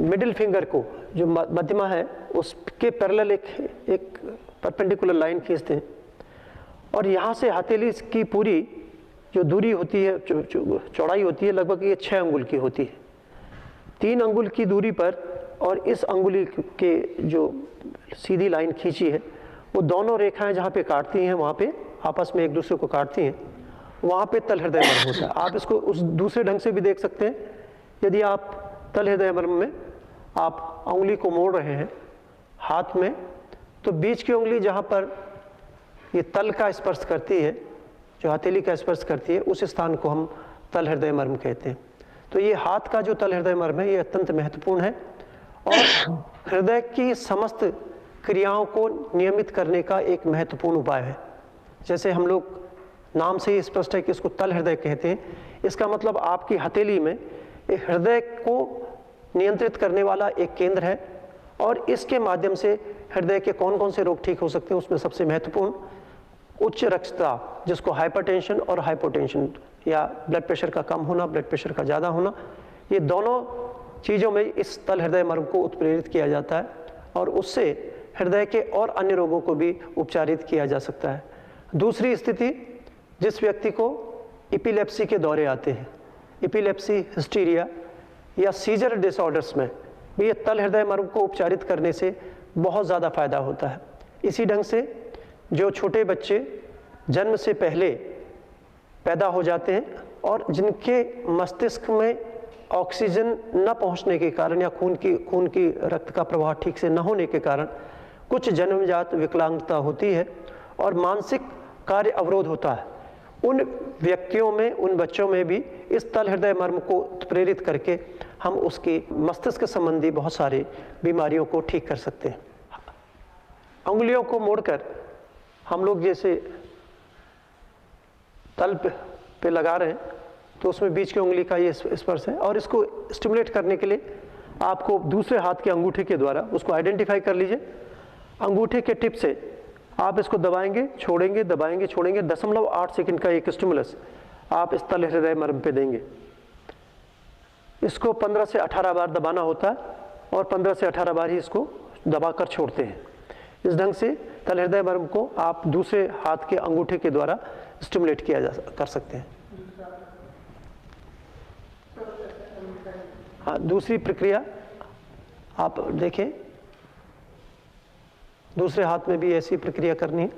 मिडिल फिंगर को, जो मध्यमा है, उसके पैरेलल एक परपेंडिकुलर लाइन खींचते हैं और यहाँ से हथेली की पूरी जो दूरी होती है, चौड़ाई होती है, लगभग ये 6 अंगुल की होती है। 3 अंगुल की दूरी पर और इस अंगुली के जो सीधी लाइन खींची है, वो दोनों रेखाएं जहाँ पे काटती हैं, वहाँ पे आपस में एक दूसरे को काटती हैं, वहाँ पे तल हृदय मर्म होता है। आप इसको उस दूसरे ढंग से भी देख सकते हैं। यदि आप तल हृदय मर्म में आप उंगली को मोड़ रहे हैं हाथ में, तो बीच की उंगली जहाँ पर ये तल का स्पर्श करती है, जो हथेली का स्पर्श करती है, उस स्थान को हम तल हृदय मर्म कहते हैं। तो ये हाथ का जो तल हृदय मर्म है ये अत्यंत महत्वपूर्ण है और हृदय की समस्त क्रियाओं को नियमित करने का एक महत्वपूर्ण उपाय है। जैसे हम लोग नाम से ही स्पष्ट है कि इसको तल हृदय कहते हैं, इसका मतलब आपकी हथेली में एक हृदय को नियंत्रित करने वाला एक केंद्र है और इसके माध्यम से हृदय के कौन कौन से रोग ठीक हो सकते हैं, उसमें सबसे महत्वपूर्ण उच्च रक्तचाप, जिसको हाइपरटेंशन और हाइपोटेंशन या ब्लड प्रेशर का कम होना, ब्लड प्रेशर का ज़्यादा होना, ये दोनों चीज़ों में इस तल हृदय मर्म को उत्प्रेरित किया जाता है और उससे हृदय के और अन्य रोगों को भी उपचारित किया जा सकता है। दूसरी स्थिति, जिस व्यक्ति को एपिलेप्सी के दौरे आते हैं, एपिलेप्सी, हिस्टीरिया या सीजर डिसऑर्डर्स में भी ये तल हृदय मर्म को उपचारित करने से बहुत ज़्यादा फायदा होता है। इसी ढंग से जो छोटे बच्चे जन्म से पहले पैदा हो जाते हैं और जिनके मस्तिष्क में ऑक्सीजन न पहुंचने के कारण या खून की रक्त का प्रवाह ठीक से न होने के कारण कुछ जन्मजात विकलांगता होती है और मानसिक कार्य अवरोध होता है, उन व्यक्तियों में, उन बच्चों में भी इस तल हृदय मर्म को प्रेरित करके हम उसकी मस्तिष्क संबंधी बहुत सारी बीमारियों को ठीक कर सकते हैं। उंगलियों को मोड़कर हम लोग जैसे तल पे लगा रहे हैं तो उसमें बीच की उंगली का ये स्पर्श है और इसको स्टिमुलेट करने के लिए आपको दूसरे हाथ के अंगूठे के द्वारा उसको आइडेंटिफाई कर लीजिए। अंगूठे के टिप से आप इसको दबाएंगे, छोड़ेंगे, दबाएंगे, छोड़ेंगे, 0.8 सेकंड का एक स्टिमुलस आप इस तल हृदय मर्म पे देंगे। इसको 15 से 18 बार दबाना होता है और 15 से 18 बार ही इसको दबाकर छोड़ते हैं। इस ढंग से तल हृदय मर्म को आप दूसरे हाथ के अंगूठे के द्वारा स्टिमुलेट किया कर सकते हैं। हाँ, दूसरी प्रक्रिया आप देखें, दूसरे हाथ में भी ऐसी प्रक्रिया करनी है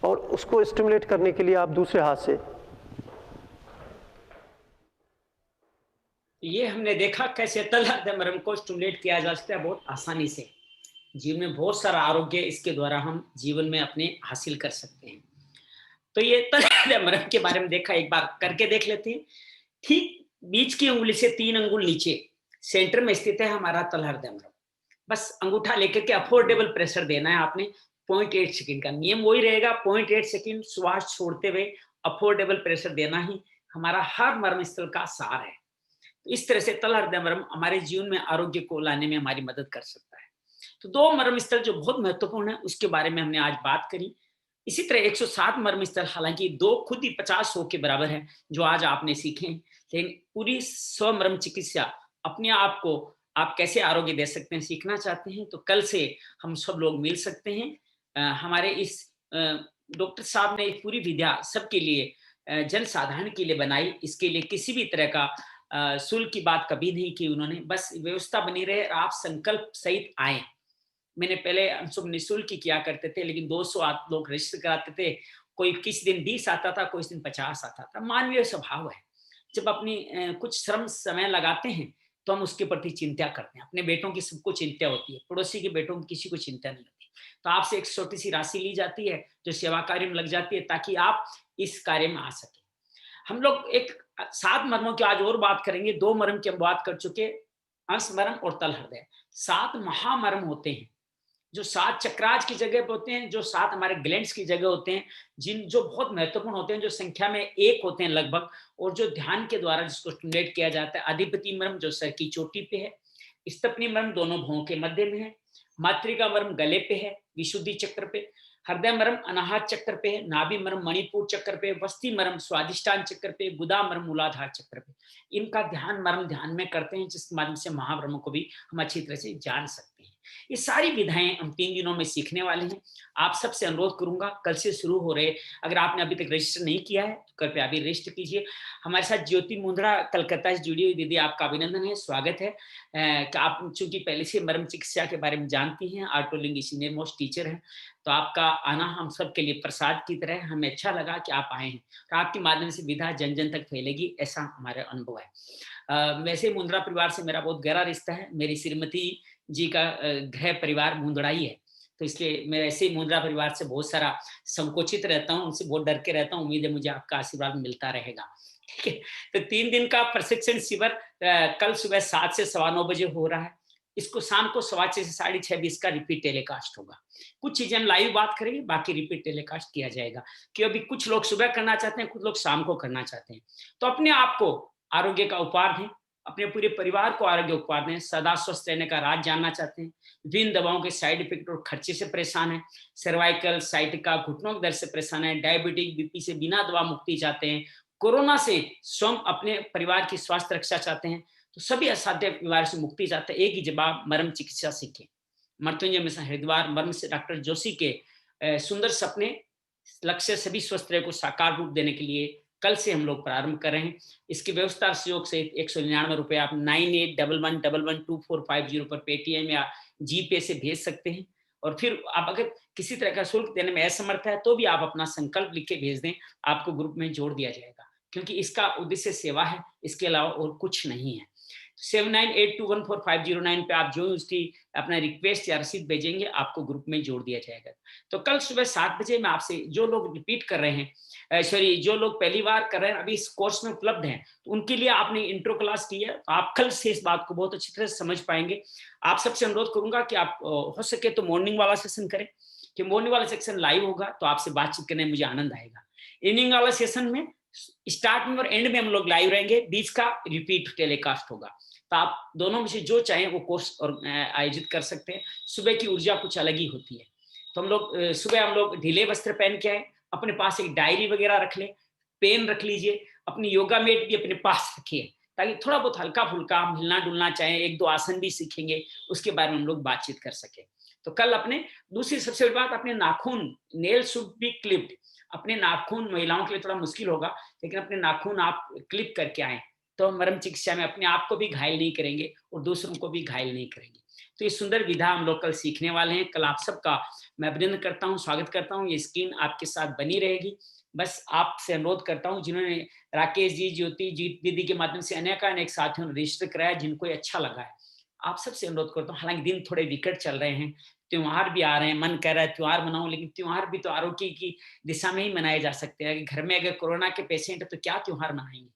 और उसको स्टिमुलेट करने के लिए आप दूसरे हाथ से,
ये हमने देखा कैसे तल हृदय मर्म को स्टिमुलेट किया जा सकता है बहुत आसानी से। जीवन में बहुत सारा आरोग्य इसके द्वारा हम जीवन में अपने हासिल कर सकते हैं। तो ये तल हृदय मर्म के बारे में देखा, एक बार करके देख लेते हैं। ठीक बीच की उंगली से 3 अंगुल नीचे सेंटर में स्थित है हमारा तल हृदय मर्म। बस अंगूठा लेकर के अफोर्डेबल प्रेशर देना है आपने। 0.8 सेकंड का नियम वही रहेगा, 0.8 सेकंड श्वास छोड़ते हुए अफोर्डेबल प्रेशर देना ही हमारा हर मर्म स्थल का सार है। तो इस तरह से तल हृदय मर्म हमारे जीवन में आरोग्य को लाने में हमारी मदद कर सकता है। तो 2 मर्म स्थल जो बहुत महत्वपूर्ण है उसके बारे में हमने आज बात करी। इसी तरह 107 मर्म स्थल, हालांकि 2 खुद ही 50-100 के बराबर है जो आज आपने सीखे, लेकिन पूरी स्वमर्म चिकित्सा अपने आप को आप कैसे आरोग्य दे सकते हैं सीखना चाहते हैं तो कल से हम सब लोग मिल सकते हैं। हमारे इस डॉक्टर साहब ने एक पूरी विद्या सबके लिए, जन साधारण के लिए बनाई। इसके लिए किसी भी तरह का शुल्क की बात कभी नहीं की उन्होंने, बस व्यवस्था बनी रहे, आप संकल्प सहित आए। मैंने पहले हम सब निःशुल्क ही किया करते थे, लेकिन 200 लोग रजिस्टर कराते थे। कोई किस दिन 20 आता था, कोई दिन 50 आता था। मानवीय स्वभाव है, जब अपनी कुछ श्रम समय लगाते हैं तो हम उसके प्रति चिंता करते हैं। अपने बेटों की सबको चिंता होती है, पड़ोसी के बेटों की किसी को चिंता नहीं होती। तो आपसे एक छोटी सी राशि ली जाती है जो सेवा कार्य में लग जाती है ताकि आप इस कार्य में आ सके। हम लोग एक 7 मर्मों की आज और बात करेंगे। 2 मर्म की हम बात कर चुके, अंश मर्म और तल हृदय। 7 महामर्म होते हैं जो 7 चक्राज की जगह पे होते हैं, जो 7 हमारे ग्लैंड्स की जगह होते हैं, जो बहुत महत्वपूर्ण होते हैं, जो संख्या में 1 होते हैं लगभग, और जो ध्यान के द्वारा जिसको स्टिमुलेट किया जाता है। अधिपति मर्म जो सर की चोटी पे है, स्तपनी मर्म दोनों भौं के मध्य में है, मातृका मर्म गले पे है, विशुद्धि चक्र पे, हृदय मर्म अनाहत चक्र पे है, नाभि मर्म मणिपुर चक्र पे, वस्ती मर्म स्वादिष्टान चक्र पे, गुदा मर्म मूलाधार चक्र पे। इनका ध्यान मर्म ध्यान में करते हैं जिसके माध्यम से महामर्मों को भी हम अच्छी तरह से जान सकते हैं। ये सारी विधाएं हम 3 दिनों में सीखने वाले हैं। आप सबसे अनुरोध करूंगा, कल से शुरू हो रहे, अगर आपने अभी तक रजिस्टर नहीं किया है तो कृपया अभी रजिस्टर कीजिए। हमारे साथ ज्योति मुंद्रा कलकत्ता से जुड़ी हुई दीदी, आपका अभिनंदन है, स्वागत है। कि आप चूंकि पहले से मर्म चिकित्सा के बारे में जानती हैं, ऑटोलिंग सीनियर मोस्ट टीचर हैं, तो आपका आना हम सब के लिए प्रसाद की तरह, हमें अच्छा लगा कि आप आए हैं और आपके माध्यम से विधा जन जन तक फैलेगी, ऐसा हमारा अनुभव है। वैसे मुंद्रा परिवार से मेरा बहुत गहरा रिश्ता है। मेरी श्रीमती जी का गृह परिवार मुंद्रा ही है, तो इसलिए मैं ऐसे ही मुंद्रा परिवार से बहुत सारा संकोचित रहता हूँ, उनसे बहुत डर के रहता हूँ। उम्मीद है मुझे आपका आशीर्वाद मिलता रहेगा। ठीक है, तो 3 दिन का प्रशिक्षण शिविर कल सुबह 7 से 9:15 बजे हो रहा है। इसको शाम को 6:15 से 6:30 का रिपीट टेलीकास्ट होगा। कुछ चीजें हम लाइव बात करेंगे, बाकी रिपीट टेलीकास्ट किया जाएगा। कि अभी कुछ लोग सुबह करना चाहते हैं, कुछ लोग शाम को करना चाहते हैं। तो अपने आप को आरोग्य का उपहार दें, अपने पूरे परिवार को आरोग्य उपहार दें। सदा स्वस्थ रहने का राज जानना चाहते हैं, विभिन्न दवाओं के साइड इफेक्ट और खर्चे से परेशान है, सर्वाइकल साइटिका घुटनों के दर्द से परेशान है, डायबिटीज बीपी से बिना दवा मुक्ति चाहते हैं, कोरोना से स्वयं अपने परिवार की स्वास्थ्य रक्षा चाहते हैं, तो सभी असाध्य बीमारी से मुक्ति चाहते हैं, एक ही जवाब, मर्म चिकित्सा सीखें। मृत्युंजय मिशन हरिद्वार मर्म से डॉक्टर जोशी के सुंदर सपने लक्ष्य सभी स्वस्थ रहे को साकार रूप देने के लिए कल से हम लोग प्रारंभ कर रहे हैं। इसकी व्यवस्था सहयोग से 199 रुपए आप 9811112450 पर पेटीएम या जीपे से भेज सकते हैं। और फिर आप अगर किसी तरह का शुल्क देने में असमर्थ है तो भी आप अपना संकल्प लिख के भेज दें, आपको ग्रुप में जोड़ दिया जाएगा, क्योंकि इसका उद्देश्य सेवा है, इसके अलावा और कुछ नहीं है। 7982145009 पे आप जो उसकी अपना रिक्वेस्ट या रसीद भेजेंगे, आपको ग्रुप में जोड़ दिया जाएगा। तो कल सुबह 7 बजे मैं आपसे, जो लोग रिपीट कर रहे हैं, सॉरी जो लोग पहली बार कर रहे हैं, अभी इस कोर्स में उपलब्ध हैं, तो उनके लिए आपने इंट्रो क्लास की है, तो आप कल से इस बात को बहुत अच्छी तरह से समझ पाएंगे। आप सबसे अनुरोध करूंगा कि आप हो सके तो मॉर्निंग वाला सेशन करें, कि मॉर्निंग वाला सेक्शन लाइव होगा तो आपसे बातचीत करने में मुझे आनंद आएगा। इवनिंग वाला सेशन में स्टार्ट में और एंड में हम लोग लाइव रहेंगे, बीच का रिपीट टेलीकास्ट होगा। तो आप दोनों में से जो चाहें वो कोर्स और आयोजित कर सकते हैं। सुबह की ऊर्जा कुछ अलग ही होती है। तो हम लोग सुबह हम लोग ढीले वस्त्र पहन के आए, अपने पास एक डायरी वगैरह रख ले, पेन रख लीजिए, अपनी योगा मैट भी अपने पास रखिए, ताकि थोड़ा बहुत हल्का फुल्का हम हिलना डुलना चाहें, 1-2 आसन भी सीखेंगे, उसके बारे में हम लोग बातचीत कर सके। तो कल अपने दूसरी सबसे बड़ी बात, अपने नाखून, नेल शुड बी क्लिप्ड। अपने नाखून महिलाओं के लिए थोड़ा मुश्किल होगा, लेकिन अपने नाखून आप क्लिप करके आए, तो हम मर्म चिकित्सा में अपने आप को भी घायल नहीं करेंगे और दूसरों को भी घायल नहीं करेंगे। तो ये सुंदर विधा हम लोग कल सीखने वाले हैं। कल आप सबका मैं अभिनंदन करता हूँ, स्वागत करता हूँ। ये स्क्रीन आपके साथ बनी रहेगी। बस आपसे अनुरोध करता हूँ, जिन्होंने राकेश जी, ज्योति जी दीदी के माध्यम से अनेक साथियों ने रजिस्टर कराया, जिनको ये अच्छा लगा है, आप सबसे अनुरोध करता हूँ। हालांकि दिन थोड़े विकट चल रहे हैं, त्योहार भी आ रहे हैं, मन कह रहा है त्योहार मनाऊं, लेकिन त्योहार भी तो आरोग्य की दिशा में ही मनाए जा सकते हैं। घर में अगर कोरोना के पेशेंट है तो क्या त्योहार मनाएंगे?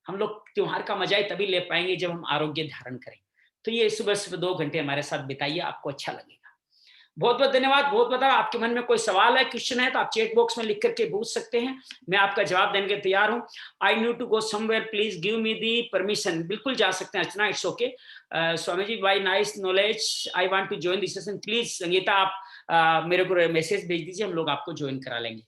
हम लोग त्योहार का मजा ही तभी ले पाएंगे जब हम आरोग्य धारण करें। तो ये सुबह सुबह 2 घंटे हमारे साथ बिताइए, आपको अच्छा लगेगा। बहुत बहुत धन्यवाद। बहुत बहुत आपके मन में कोई सवाल है, क्वेश्चन है, तो आप चैट बॉक्स में लिख करके पूछ सकते हैं, मैं आपका जवाब देने के तैयार हूँ। I need to go somewhere, please give me the permission. बिल्कुल जा सकते हैं Archana, it's okay. Swami ji, by nice knowledge, I want to join this session. Please Sangeeta, आप मेरे को मैसेज भेज दीजिए, हम लोग आपको ज्वाइन करा लेंगे।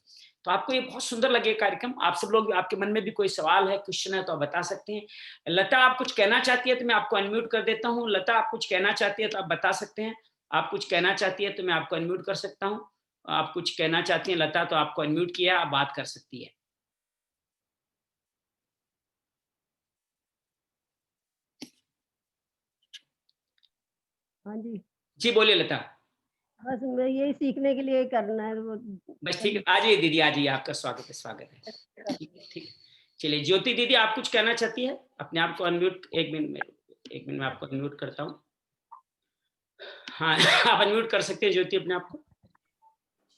तो आपको ये बहुत सुंदर लगे कार्यक्रम। आप सब लोग, आपके मन में भी कोई सवाल है, क्वेश्चन है, तो आप बता सकते हैं। लता, आप कुछ कहना चाहती है तो मैं आपको अनम्यूट कर देता हूँ। लता, आप कुछ कहना चाहती है तो आप बता सकते हैं। आप कुछ कहना चाहती है तो मैं आपको अनम्यूट कर सकता हूँ। आप कुछ कहना चाहती हैं लता, तो आपको अनम्यूट किया, आप बात कर सकती है।
हाँ जी,
जी बोलिए लता।
बस मैं यही सीखने के लिए करना है वो।
बस ठीक है, आ जाइए दीदी, आ जाइए, आपका स्वागत है, स्वागत है। ठीक है, ठीक है। चलिए ज्योति दीदी, आप कुछ कहना चाहती है? अपने आप को अनम्यूट, 1 मिनट में आपको अनम्यूट करता हूँ। हाँ आप अनम्यूट कर सकते हैं ज्योति अपने आप को।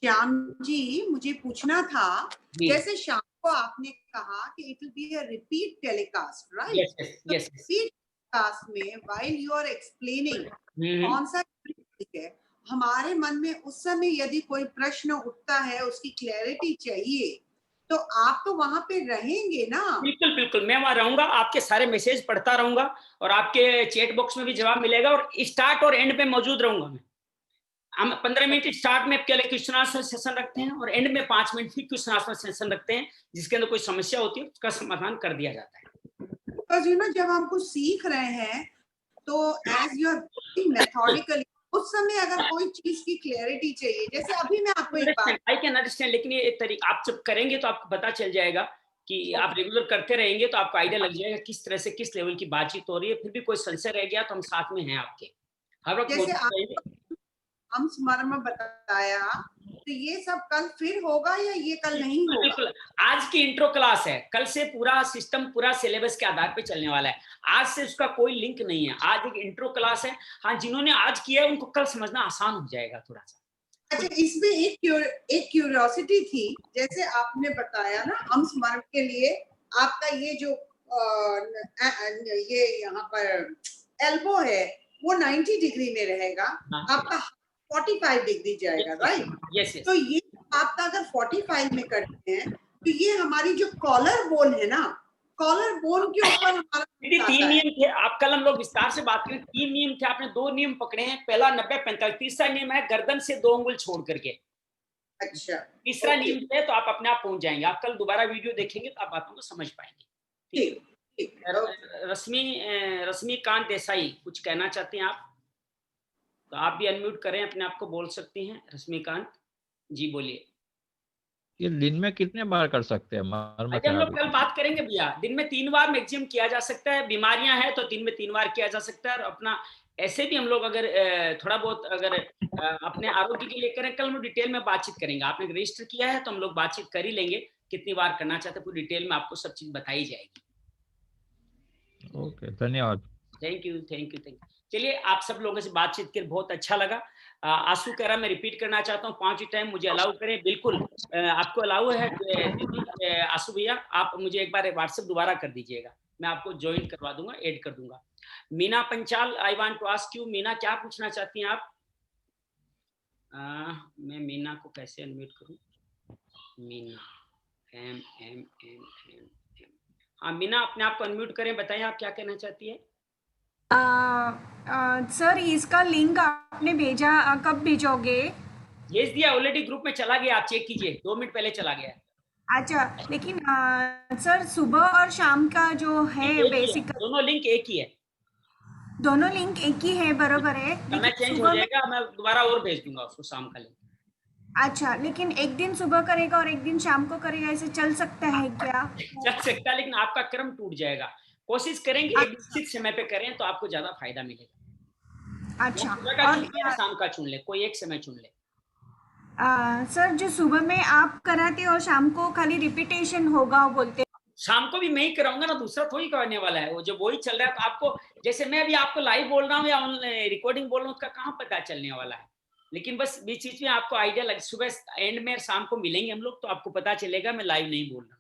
श्याम जी, मुझे पूछना था,
जी।
जैसे शाम को आपने कहा कि it will be a repeat telecast, right?
Yes
तो
यस।
रिपीट टेलीकास्ट में व्हाइल यू आर एक्सप्लेनिंग
हम्म।
कौन सा topic है, हमारे मन में उस समय यदि कोई प्रश्न उठता है, उसकी क्लैरिटी चाहिए, तो आप तो वहां पे रहेंगे ना?
बिल्कुल बिल्कुल, मैं वहां रहूंगा, आपके सारे मैसेज पढ़ता रहूंगा और आपके चैट बॉक्स में भी जवाब मिलेगा, और स्टार्ट और एंड पे मौजूद रहूंगा मैं। हम 15 मिनट स्टार्ट में पहले क्वेश्चन आंसर सेशन रखते हैं और एंड में 5 मिनट फिर क्वेश्चन आंसर सेशन रखते हैं, जिसके अंदर कोई समस्या होती है उसका समाधान कर दिया जाता है।
बिकॉज यू नो, जब हम कुछ सीख रहे हैं तो एज यू आर मेथोडिकली, उस समय अगर कोई चीज की क्लैरिटी चाहिए, जैसे अभी मैं आपको एक बात,
आई कैन अंडरस्टैंड, लेकिन ये एक तरीका आप जब करेंगे तो आपको पता चल जाएगा कि आप रेगुलर करते रहेंगे तो आपको आइडिया लग जाएगा किस तरह से किस लेवल की बातचीत हो रही है। फिर भी कोई संशय रह गया तो हम साथ में हैं आपके, हर वक्त
जैसे
मौजूद रहेंगे।
हम स्मरण में बताया, तो ये सब कल फिर होगा या ये कल नहीं होगा?
बिल्कुल, आज की इंट्रो क्लास है, कल से पूरा सिस्टम पूरा सिलेबस के आधार पे चलने वाला है। आज से उसका कोई लिंक नहीं है, आज एक इंट्रो क्लास है। हाँ, जिन्होंने आज किया है उनको कल समझना आसान हो जाएगा थोड़ा सा।
अच्छा, इसमें एक क्यूरियोसिटी थी, जैसे आपने बताया ना, हम स्मरण के लिए आपका ये जो ये यहाँ पर एल्बो है वो 90 डिग्री में रहेगा, आपका 45 डिग्री जाएगा, राइट?
यस।
तो ये आपका अगर 45 में करते हैं तो ये हमारी जो कॉलर बोन है ना, कॉलर बोन के ऊपर हमारा
3 नियम थे। आप कल हम लोग विस्तार से बात करें, 3 नियम थे, आपने 2 नियम पकड़े हैं। पहला 90-45, तीसरा नियम है गर्दन से 2 अंगुल छोड़ करके।
अच्छा,
तीसरा नियम है तो आप अपने आप पहुंच जाएंगे। आप कल दोबारा वीडियो देखेंगे तो आप बातों को समझ पाएंगे।
ठीक ठीक।
रश्मिकांत देसाई कुछ कहना चाहती हैं आप? तो आप भी अनम्यूट करें, अपने आप को बोल सकती हैं। रश्मिकांत जी बोलिए।
ये दिन में कितने बार कर सकते हैं मर्म
अच्छा, हम लोग
थेरापी?
कल बात करेंगे भैया। दिन में 3 बार मैक्सिमम किया जा सकता है। बीमारियां हैं तो दिन में 3 बार किया जा सकता है। और अपना ऐसे भी हम लोग अगर थोड़ा बहुत अगर अपने आरोग्य के लिए करें, कल हम डिटेल में बातचीत करेंगे। आपने रजिस्टर किया है तो हम लोग बातचीत कर ही लेंगे, कितनी बार करना चाहते हैं पूरी डिटेल में आपको सब चीज बताई जाएगी।
ओके, धन्यवाद।
Thank you, thank you, thank you. चलिए, आप सब लोगों से बातचीत कर बहुत अच्छा लगा। आंसू कह रहा मैं रिपीट करना चाहता हूँ 5 टाइम, मुझे अलाउ करें। बिल्कुल आपको अलाउ है दीदी। आंसू भैया, आप मुझे एक बार व्हाट्सएप दोबारा कर दीजिएगा, मैं आपको ज्वाइन करवा दूंगा, ऐड कर दूंगा। Meena Panchal, I want to ask you. Meena, क्या पूछना चाहती हैं आप? मैं मीना को कैसे अनम्यूट करूं? मीना एम एम एम एम एम। हाँ मीना, अपने आप को अनम्यूट करें, बताइए आप क्या कहना चाहती है?
सर, इसका लिंक आपने भेजा, कब भेजोगे?
भेज दिया ऑलरेडी, ग्रुप में चला गया, आप चेक कीजिए, 2 मिनट पहले चला गया।
अच्छा, लेकिन सर सुबह और शाम का जो है बेसिक,
दोनों लिंक एक ही है।
दोनों लिंक एक ही है, बरोबर है।
समय चेंज हो जाएगा, मैं दोबारा और भेज दूंगा उसको शाम का लिंक।
अच्छा, लेकिन एक दिन सुबह करेगा और एक दिन शाम को करेगा, ऐसे चल सकता है क्या?
चल सकता है, लेकिन आपका क्रम टूट जाएगा। कोशिश करेंगे एक निश्चित समय पे करें तो आपको ज्यादा फायदा मिलेगा।
अच्छा,
सुबह का चुन ले या शाम का चुन ले, कोई एक समय चुन ले।
सर, जो सुबह में आप कराते हो, शाम को खाली रिपीटेशन होगा बोलते?
शाम को भी मैं ही कराऊंगा ना, दूसरा थोड़ी करने वाला है। वो जब वही चल रहा है तो आपको, जैसे मैं अभी आपको लाइव बोल रहा हूँ या रिकॉर्डिंग बोल रहा हूँ, उसका कहाँ पता चलने वाला है। लेकिन बस बीच बीच में आपको आइडिया लग, सुबह एंड में शाम को मिलेंगे हम लोग तो आपको पता चलेगा मैं लाइव नहीं बोल रहा हूँ।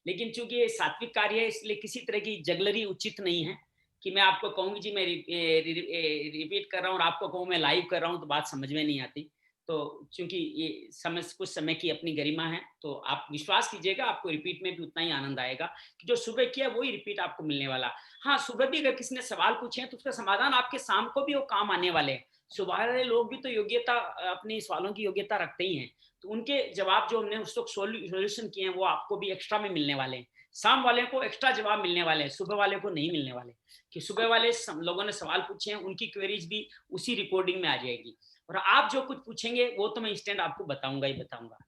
लेकिन चूंकि ये सात्विक कार्य है, इसलिए किसी तरह की जगलरी उचित नहीं है कि मैं आपको कहूँगी जी मैं रिपीट कर रहा हूँ और आपको कहूँ मैं लाइव कर रहा हूँ, तो बात समझ में नहीं आती। तो चूंकि ये समय कुछ समय की अपनी गरिमा है, तो आप विश्वास कीजिएगा, आपको रिपीट में भी उतना ही आनंद आएगा कि जो सुबह किया वही रिपीट आपको मिलने वाला। हाँ, सुबह भी अगर किसी ने सवाल पूछे हैं तो उसका समाधान आपके शाम को भी वो काम आने वाले हैं। सुबह वाले लोग भी तो योग्यता, अपने सवालों की योग्यता रखते ही हैं, तो उनके जवाब जो हमने उस वक्त सोल्यूशन किए हैं वो आपको भी एक्स्ट्रा में मिलने वाले हैं। शाम वाले को एक्स्ट्रा जवाब मिलने वाले हैं, सुबह वाले को नहीं मिलने वाले। कि सुबह वाले लोगों ने सवाल पूछे हैं, उनकी क्वेरीज भी उसी रिकॉर्डिंग में आ जाएगी, और आप जो कुछ पूछेंगे वो तो मैं इंस्टेंट आपको बताऊंगा ही बताऊंगा।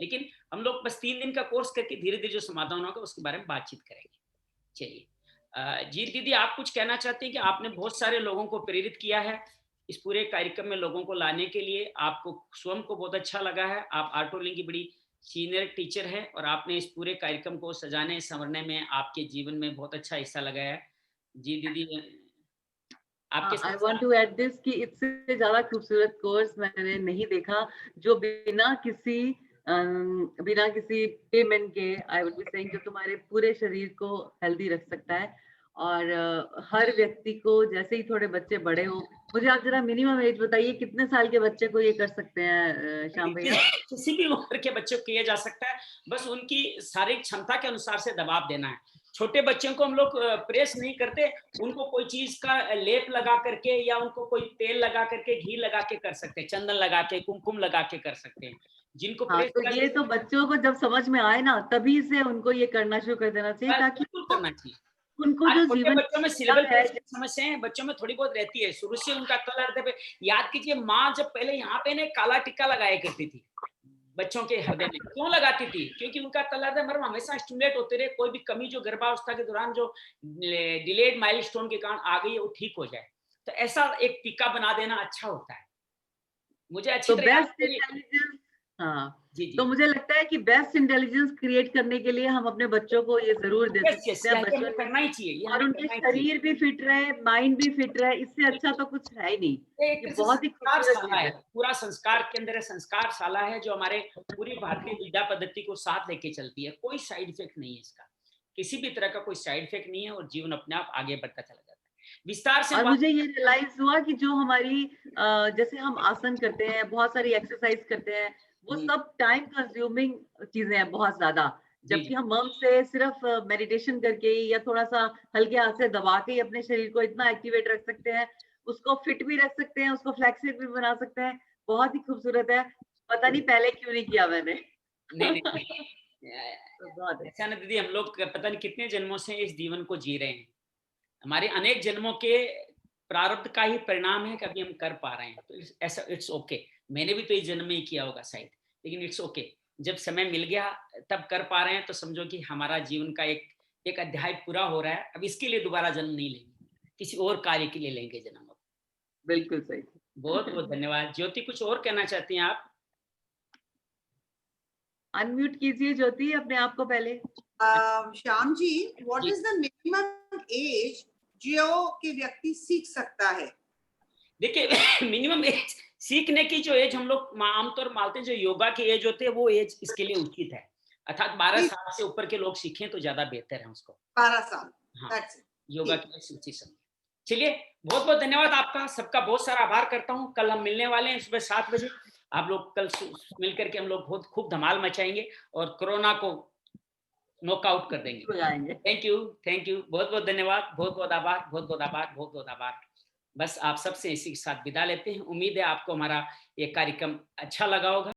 लेकिन हम लोग बस 3 दिन का कोर्स करके धीरे धीरे जो समाधान होगा उसके बारे में बातचीत करेंगे। चलिए जी दीदी, आप कुछ कहना चाहते हैं कि आपने बहुत सारे लोगों को प्रेरित किया है इस पूरे कार्यक्रम में लोगों को लाने के लिए, आपको स्वयं को बहुत अच्छा लगा है। आप आर्टोलिंग की बड़ी सीनियर टीचर है और आपने इस पूरे कार्यक्रम को सजाने संवरने में आपके जीवन में बहुत अच्छा हिस्सा लगाया है। जी दीदी, आपके
I want to add this कि इससे ज्यादा खूबसूरत कोर्स मैंने नहीं देखा जो बिना किसी पेमेंट के, आई वुड बी सेइंग, जो तुम्हारे पूरे शरीर को हेल्दी रख सकता है। और हर व्यक्ति को, जैसे ही थोड़े बच्चे बड़े हो, मुझे आप जरा मिनिमम एज बताइए, कितने साल के बच्चे को ये कर सकते हैं श्याम भैया?
किसी भी उम्र के बच्चों को किया जा सकता है, बस उनकी शारीरिक क्षमता के अनुसार से दबाव देना है। छोटे बच्चों को हम लोग प्रेस नहीं करते, उनको कोई चीज का लेप लगा करके या उनको कोई तेल लगा करके, घी लगा के कर सकते हैं, चंदन लगा के, कुमकुम लगा के कर सकते हैं। जिनको
हाँ, तो ये तो बच्चों को जब समझ में आए ना, तभी से उनको ये करना शुरू कर देना चाहिए, ताकि
करना चाहिए।
उनको जो जीवन
बच्चों में सिलेबल समस्या है, बच्चों में थोड़ी बहुत रहती है, शुरू से उनका कलर। याद कीजिए, माँ जब पहले यहाँ पे ना काला टिक्का लगाया करती थी, बच्चों के हृदय में क्यों लगाती थी? क्योंकि उनका तलहृदय मर्म हमेशा स्टिमुलेट होते रहे, कोई भी कमी जो गर्भावस्था के दौरान जो डिलेड माइलस्टोन के कारण आ गई है वो ठीक हो जाए। तो ऐसा एक टीका बना देना अच्छा होता है। मुझे अच्छी
तो
तरह याद
बेस्ट
है मेरी।
इंटेलिजेंस, हाँ,
जी, जी।
तो मुझे लगता है कि बेस्ट इंटेलिजेंस क्रिएट करने के लिए हम अपने बच्चों को ये जरूर दे
यस, यस,
सकते हैं
ये हमें
बचपन में,
करना ही चाहिए, ये
और
हमें
उनके
करना ही चाहिए।
शरीर भी फिट रहे, माइंड भी फिट रहे, इससे अच्छा तो कुछ है ही नहीं।
ये एक
ये
तरह से
बहुत ही
संस्कार
खूबसूरत
शाला
चीज
है,
है।
पूरा संस्कार के अंदर है, संस्कार शाला है जो हमारे पूरी भारतीय विद्या पद्धति को साथ लेके चलती है। कोई साइड इफेक्ट नहीं है इसका, किसी भी तरह का कोई साइड इफेक्ट नहीं है और जीवन अपने आप आगे बढ़ता चला जाता है। विस्तार से
और
बात।
मुझे ये रियलाइज हुआ कि जो हमारी जैसे हम आसन करते हैं, बहुत सारी एक्सरसाइज करते हैं, वो
जी,
सब टाइम कंज्यूमिंग चीजें हैं बहुत ज्यादा।
जी,
जबकि
जी,
हम मन से सिर्फ मेडिटेशन करके ही या थोड़ा सा हल्के हाथ से दबा के ही अपने शरीर को इतना एक्टिवेट रख सकते हैं, उसको फिट भी रख सकते हैं, उसको फ्लेक्सिबल भी बना सकते हैं। बहुत ही खूबसूरत है। पता नहीं पहले क्यों नहीं किया मैंने।
नहीं, नहीं,
तो बहुत
ऐसा
अच्छा।
ना दीदी, हम लोग पता नहीं कितने जन्मों से इस जीवन को जी रहे हैं। हमारे अनेक जन्मों के प्रारब्ध का ही परिणाम है कि अभी हम कर पा रहे हैं। तो ऐसा इट्स ओके। मैंने भी तो इस जन्म में ही किया होगा शायद, लेकिन इट्स ओके। जब समय मिल गया तब कर पा रहे हैं तो समझो कि हमारा जीवन का एक एक अध्याय पूरा हो रहा है। अब इसके लिए दोबारा जन्म नहीं लेंगे, किसी और कार्य के लिए लेंगे जन्म। अब
बिल्कुल सही।
बहुत बहुत धन्यवाद। ज्योति, कुछ और कहना चाहती हैं आप?
अनम्यूट कीजिए ज्योति अपने आप को पहले।
श्याम जी, व्हाट
जी,
इज द मिनिमम एज जो कि व्यक्ति सीख सकता है?
देखिए मिनिमम एज सीखने की जो एज हम लोग आमतौर मानते हैं, जो योगा की एज होती है वो एज इसके लिए उचित है। अर्थात 12
ठीक,
साल से ऊपर के लोग सीखें तो ज्यादा बेहतर है उसको।
12 साल।
हाँ,
दैट्स इट।
योगा
ठीक।
की एज उचित समय। चलिए, बहुत बहुत धन्यवाद आपका, सबका बहुत सारा आभार करता हूँ। कल हम मिलने वाले हैं सुबह 7 बजे। आप लोग कल मिल करके हम लोग बहुत खूब धमाल मचाएंगे और कोरोना को नॉकआउट कर देंगे।
हो जाएंगे।
थैंक यू, थैंक यू, बहुत बहुत धन्यवाद, बहुत बहुत आभार, बहुत बहुत आभार, बहुत बहुत आभार। बस आप सबसे इसी के साथ विदा लेते हैं। उम्मीद है आपको हमारा ये कार्यक्रम अच्छा लगा होगा।